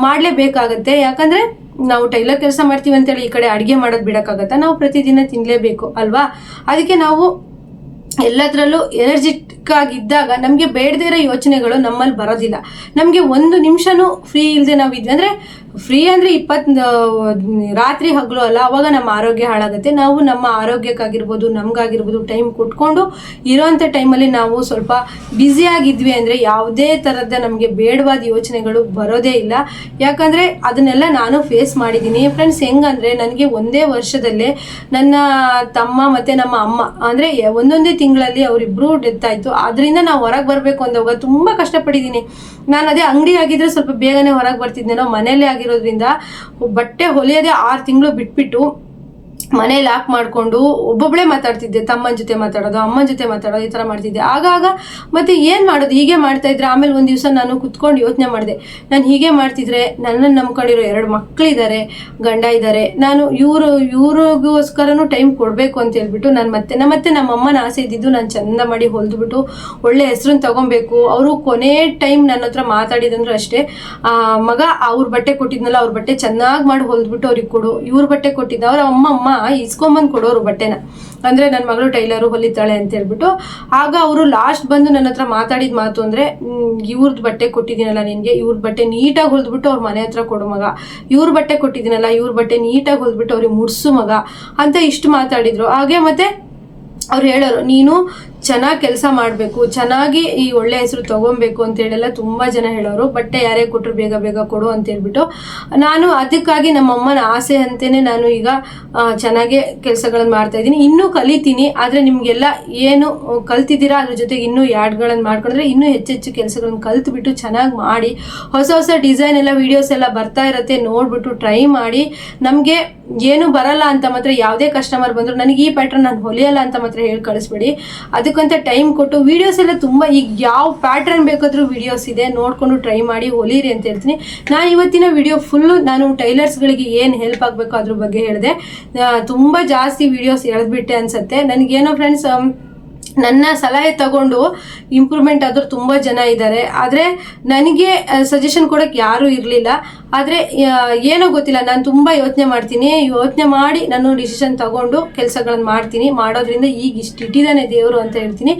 ಮಾಡಲೇಬೇಕಾಗತ್ತೆ. ಯಾಕಂದರೆ ನಾವು ಟೈಲರ್ ಕೆಲಸ ಮಾಡ್ತೀವಿ ಅಂತೇಳಿ ಈ ಕಡೆ ಅಡುಗೆ ಮಾಡೋದು ಬಿಡೋಕ್ಕಾಗತ್ತಾ? ನಾವು ಪ್ರತಿದಿನ ತಿನ್ನಲೇಬೇಕು ಅಲ್ವಾ? ಅದಕ್ಕೆ ನಾವು ಎಲ್ಲದರಲ್ಲೂ ಎನರ್ಜಿಟಿಕ್ ಆಗಿದ್ದಾಗ ನಮಗೆ ಬೇಡದೇ ಇರೋ ಯೋಚನೆಗಳು ನಮ್ಮಲ್ಲಿ ಬರೋದಿಲ್ಲ. ನಮಗೆ ಒಂದು ನಿಮಿಷನೂ ಫ್ರೀ ಇಲ್ಲದೆ ನಾವು ಇದ್ವಿ ಅಂದರೆ, ಫ್ರೀ ಅಂದರೆ 20 ರಾತ್ರಿ ಹಗಲು ಅಲ್ಲ, ಅವಾಗ ನಮ್ಮ ಆರೋಗ್ಯ ಹಾಳಾಗುತ್ತೆ. ನಾವು ನಮ್ಮ ಆರೋಗ್ಯಕ್ಕಾಗಿರ್ಬೋದು, ನಮಗಾಗಿರ್ಬೋದು ಟೈಮ್ ಕೊಟ್ಕೊಂಡು ಇರೋವಂಥ ಟೈಮಲ್ಲಿ ನಾವು ಸ್ವಲ್ಪ ಬ್ಯುಸಿಯಾಗಿದ್ವಿ ಅಂದರೆ ಯಾವುದೇ ಥರದ ನಮಗೆ ಬೇಡವಾದ ಯೋಚನೆಗಳು ಬರೋದೇ ಇಲ್ಲ. ಯಾಕಂದರೆ ಅದನ್ನೆಲ್ಲ ನಾನು ಫೇಸ್ ಮಾಡಿದ್ದೀನಿ ಫ್ರೆಂಡ್ಸ್. ಹೆಂಗಂದರೆ ನನಗೆ ಒಂದೇ ವರ್ಷದಲ್ಲೇ ನನ್ನ ತಮ್ಮ ಮತ್ತು ನಮ್ಮ ಅಮ್ಮ ಅಂದರೆ ಒಂದೊಂದೇ ತಿಂಗಳಲ್ಲಿ ಅವರಿಬ್ಬರು ಡೆತ್ ಆಯಿತು. ಅದರಿಂದ ನಾವು ಹೊರಗೆ ಬರಬೇಕು ಅಂದಾಗ ತುಂಬ ಕಷ್ಟಪಟ್ಟಿದ್ದೀನಿ. ನಾನು ಅದೇ ಅಂಗಡಿ ಆಗಿದ್ರೆ ಸ್ವಲ್ಪ ಬೇಗನೆ ಹೊರಗೆ ಬರ್ತಿದ್ನೇನೋ, ಮನೇಲೇ ಆಗಿರೋದ್ರಿಂದ ಬಟ್ಟೆ ಹೊಲಿಯೋದೇ 6 ತಿಂಗಳು ಬಿಟ್ಬಿಟ್ಟು ಮನೇಲಿ ಲಾಕ್ ಮಾಡಿಕೊಂಡು ಒಬ್ಬೊಬ್ಬಳೇ ಮಾತಾಡ್ತಿದ್ದೆ. ತಮ್ಮನ ಜೊತೆ ಮಾತಾಡೋದು, ಅಮ್ಮನ ಜೊತೆ ಮಾತಾಡೋದು, ಈ ಥರ ಮಾಡ್ತಿದ್ದೆ. ಆಗಾಗ ಮತ್ತೆ ಏನು ಮಾಡೋದು, ಹೀಗೆ ಮಾಡ್ತಾಯಿದ್ರೆ ಆಮೇಲೆ ಒಂದು ದಿವಸ ನಾನು ಕುತ್ಕೊಂಡು ಯೋಚನೆ ಮಾಡಿದೆ, ನಾನು ಹೀಗೆ ಮಾಡ್ತಿದ್ರೆ ನನ್ನನ್ನು ನಂಬ್ಕೊಂಡಿರೋ 2 ಮಕ್ಕಳಿದ್ದಾರೆ, ಗಂಡ ಇದ್ದಾರೆ, ನಾನು ಇವ್ರಿಗೋಸ್ಕರನೂ ಟೈಮ್ ಕೊಡಬೇಕು ಅಂತ ಹೇಳ್ಬಿಟ್ಟು ನಾನು ಮತ್ತೆ ನಮ್ಮಮ್ಮನ ಆಸೆ ಇದ್ದಿದ್ದು ನಾನು ಚೆಂದ ಮಾಡಿ ಹೊಲಿದ್ಬಿಟ್ಟು ಒಳ್ಳೆ ಹೆಸ್ರನ್ನ ತೊಗೊಬೇಕು. ಅವರು ಕೊನೆ ಟೈಮ್ ನನ್ನ ಹತ್ರ ಮಾತಾಡಿದಂದ್ರು ಅಷ್ಟೇ, ಮಗ ಅವ್ರ ಬಟ್ಟೆ ಕೊಟ್ಟಿದ್ನಲ್ಲ, ಅವ್ರ ಬಟ್ಟೆ ಚೆನ್ನಾಗಿ ಮಾಡಿ ಹೊಲಿದ್ಬಿಟ್ಟು ಅವ್ರಿಗೆ ಕೊಡು, ಇವ್ರ ಬಟ್ಟೆ ಕೊಟ್ಟಿದ್ದ ಅವ್ರ ಅಮ್ಮ ಇಸ್ಕೊಂಬಂದು ಕೊಡೋರು ಬಟ್ಟೆನ, ಅಂದರೆ ನನ್ನ ಮಗಳು ಟೈಲರು ಹೊಲಿತಾಳೆ ಅಂತ ಹೇಳ್ಬಿಟ್ಟು. ಆಗ ಅವರು ಲಾಸ್ಟ್ ಬಂದು ನನ್ನ ಹತ್ರ ಮಾತಾಡಿದ ಮಾತು ಅಂದರೆ, ಇವ್ರದ್ದು ಬಟ್ಟೆ ಕೊಟ್ಟಿದ್ದೀನಲ್ಲ ನಿನಗೆ, ಇವ್ರದ್ದು ಬಟ್ಟೆ ನೀಟಾಗಿ ಹೊಲಿದ್ಬಿಟ್ಟು ಅವ್ರ ಮನೆ ಹತ್ರ ಕೊಡು ಮಗ, ಇವ್ರ ಬಟ್ಟೆ ಕೊಟ್ಟಿದ್ದೀನಲ್ಲ, ಇವ್ರ ಬಟ್ಟೆ ನೀಟಾಗಿ ಹೊಲಿದ್ಬಿಟ್ಟು ಅವ್ರಿಗೆ ಮುಡ್ಸು ಮಗ ಅಂತ ಇಷ್ಟು ಮಾತಾಡಿದರು. ಹಾಗೆ ಮತ್ತೆ ಅವ್ರು ಹೇಳೋರು, ನೀನು ಚೆನ್ನಾಗಿ ಕೆಲಸ ಮಾಡಬೇಕು, ಚೆನ್ನಾಗಿ ಈ ಒಳ್ಳೆ ಹೆಸರು ತೊಗೊಬೇಕು ಅಂತೇಳೆಲ್ಲ ತುಂಬ ಜನ ಹೇಳೋರು. ಬಟ್ಟೆ ಯಾರೇ ಕೊಟ್ಟರು ಬೇಗ ಬೇಗ ಕೊಡು ಅಂತ ಹೇಳ್ಬಿಟ್ಟು ನಾನು ಅದಕ್ಕಾಗಿ ನಮ್ಮಮ್ಮನ ಆಸೆ ಅಂತಲೇ ನಾನು ಈಗ ಚೆನ್ನಾಗೇ ಕೆಲಸಗಳನ್ನು ಮಾಡ್ತಾಯಿದ್ದೀನಿ. ಇನ್ನೂ ಕಲಿತೀನಿ. ಆದರೆ ನಿಮಗೆಲ್ಲ ಏನು ಕಲ್ತಿದ್ದೀರಾ ಅದ್ರ ಜೊತೆಗೆ ಇನ್ನೂ ಯಾಡ್ಗಳನ್ನು ಮಾಡ್ಕೊಂಡ್ರೆ ಇನ್ನೂ ಹೆಚ್ಚೆಚ್ಚು ಕೆಲಸಗಳನ್ನು ಕಲ್ತ್ಬಿಟ್ಟು ಚೆನ್ನಾಗಿ ಮಾಡಿ, ಹೊಸ ಡಿಸೈನ್ ಎಲ್ಲ ವೀಡಿಯೋಸ್ ಎಲ್ಲ ಬರ್ತಾ ಇರುತ್ತೆ, ನೋಡಿಬಿಟ್ಟು ಟ್ರೈ ಮಾಡಿ. ನಮಗೆ ಏನು ಬರಲ್ಲ ಅಂತ ಮಾತ್ರ ಯಾವುದೇ ಕಸ್ಟಮರ್ ಬಂದರು ನನಗೆ ಈ ಪ್ಯಾಟ್ರನ್ ನಾನು ಹೊಲಿಯಲ್ಲ ಅಂತ ಮಾತ್ರ ಹೇಳಿ ಕಳಿಸ್ಬೇಡಿ. ಅದಕ್ಕಂತ ಟೈಮ್ ಕೊಟ್ಟು ವೀಡಿಯೋಸ್ ಎಲ್ಲ ತುಂಬ, ಈಗ ಯಾವ ಪ್ಯಾಟ್ರನ್ ಬೇಕಾದರೂ ವೀಡಿಯೋಸ್ ಇದೆ, ನೋಡಿಕೊಂಡು ಟ್ರೈ ಮಾಡಿ ಹೊಲೀರಿ ಅಂತ ಹೇಳ್ತೀನಿ. ನಾನು ಇವತ್ತಿನ ವಿಡಿಯೋ ಫುಲ್ಲು ನಾನು ಟೈಲರ್ಸ್ಗಳಿಗೆ ಏನು ಹೆಲ್ಪ್ ಆಗಬೇಕು ಅದ್ರ ಬಗ್ಗೆ ಹೇಳಿದೆ. ತುಂಬ ಜಾಸ್ತಿ ವೀಡಿಯೋಸ್ ಎಳೆದ್ಬಿಟ್ಟೆ ಅನಿಸುತ್ತೆ. ನನಗೇನೋ ಫ್ರೆಂಡ್ಸ್, ನನ್ನ ಸಲಹೆ ತಗೊಂಡು ಇಂಪ್ರೂವ್ಮೆಂಟ್ ಆದರೂ ತುಂಬ ಜನ ಇದ್ದಾರೆ. ಆದರೆ ನನಗೆ ಸಜೆಷನ್ ಕೊಡೋಕ್ಕೆ ಯಾರೂ ಇರಲಿಲ್ಲ. ಆದರೆ ಏನೋ ಗೊತ್ತಿಲ್ಲ, ನಾನು ತುಂಬ ಯೋಚನೆ ಮಾಡ್ತೀನಿ, ಯೋಚನೆ ಮಾಡಿ ನಾನು ಡಿಸಿಷನ್ ತಗೊಂಡು ಕೆಲಸಗಳನ್ನು ಮಾಡ್ತೀನಿ. ಮಾಡೋದ್ರಿಂದ ಈಗ ಇಷ್ಟು ಇಟ್ಟಿದ್ದಾನೆ ದೇವರು ಅಂತ ಹೇಳ್ತೀನಿ.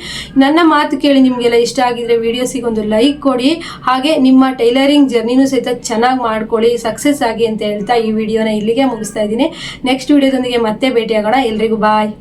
ನನ್ನ ಮಾತು ಕೇಳಿ ನಿಮಗೆಲ್ಲ ಇಷ್ಟ ಆಗಿದ್ರೆ ವಿಡಿಯೋಸಿಗೆ ಒಂದು ಲೈಕ್ ಕೊಡಿ. ಹಾಗೆ ನಿಮ್ಮ ಟೈಲರಿಂಗ್ ಜರ್ನಿನೂ ಸಹಿತ ಚೆನ್ನಾಗಿ ಮಾಡ್ಕೊಳ್ಳಿ, ಸಕ್ಸಸ್ ಆಗಿ ಅಂತ ಹೇಳ್ತಾ ಈ ವಿಡಿಯೋನ ಇಲ್ಲಿಗೆ ಮುಗಿಸ್ತಾ ಇದ್ದೀನಿ. ನೆಕ್ಸ್ಟ್ ವಿಡಿಯೋದೊಂದಿಗೆ ಮತ್ತೆ ಭೇಟಿಯಾಗೋಣ. ಎಲ್ರಿಗೂ ಬಾಯ್.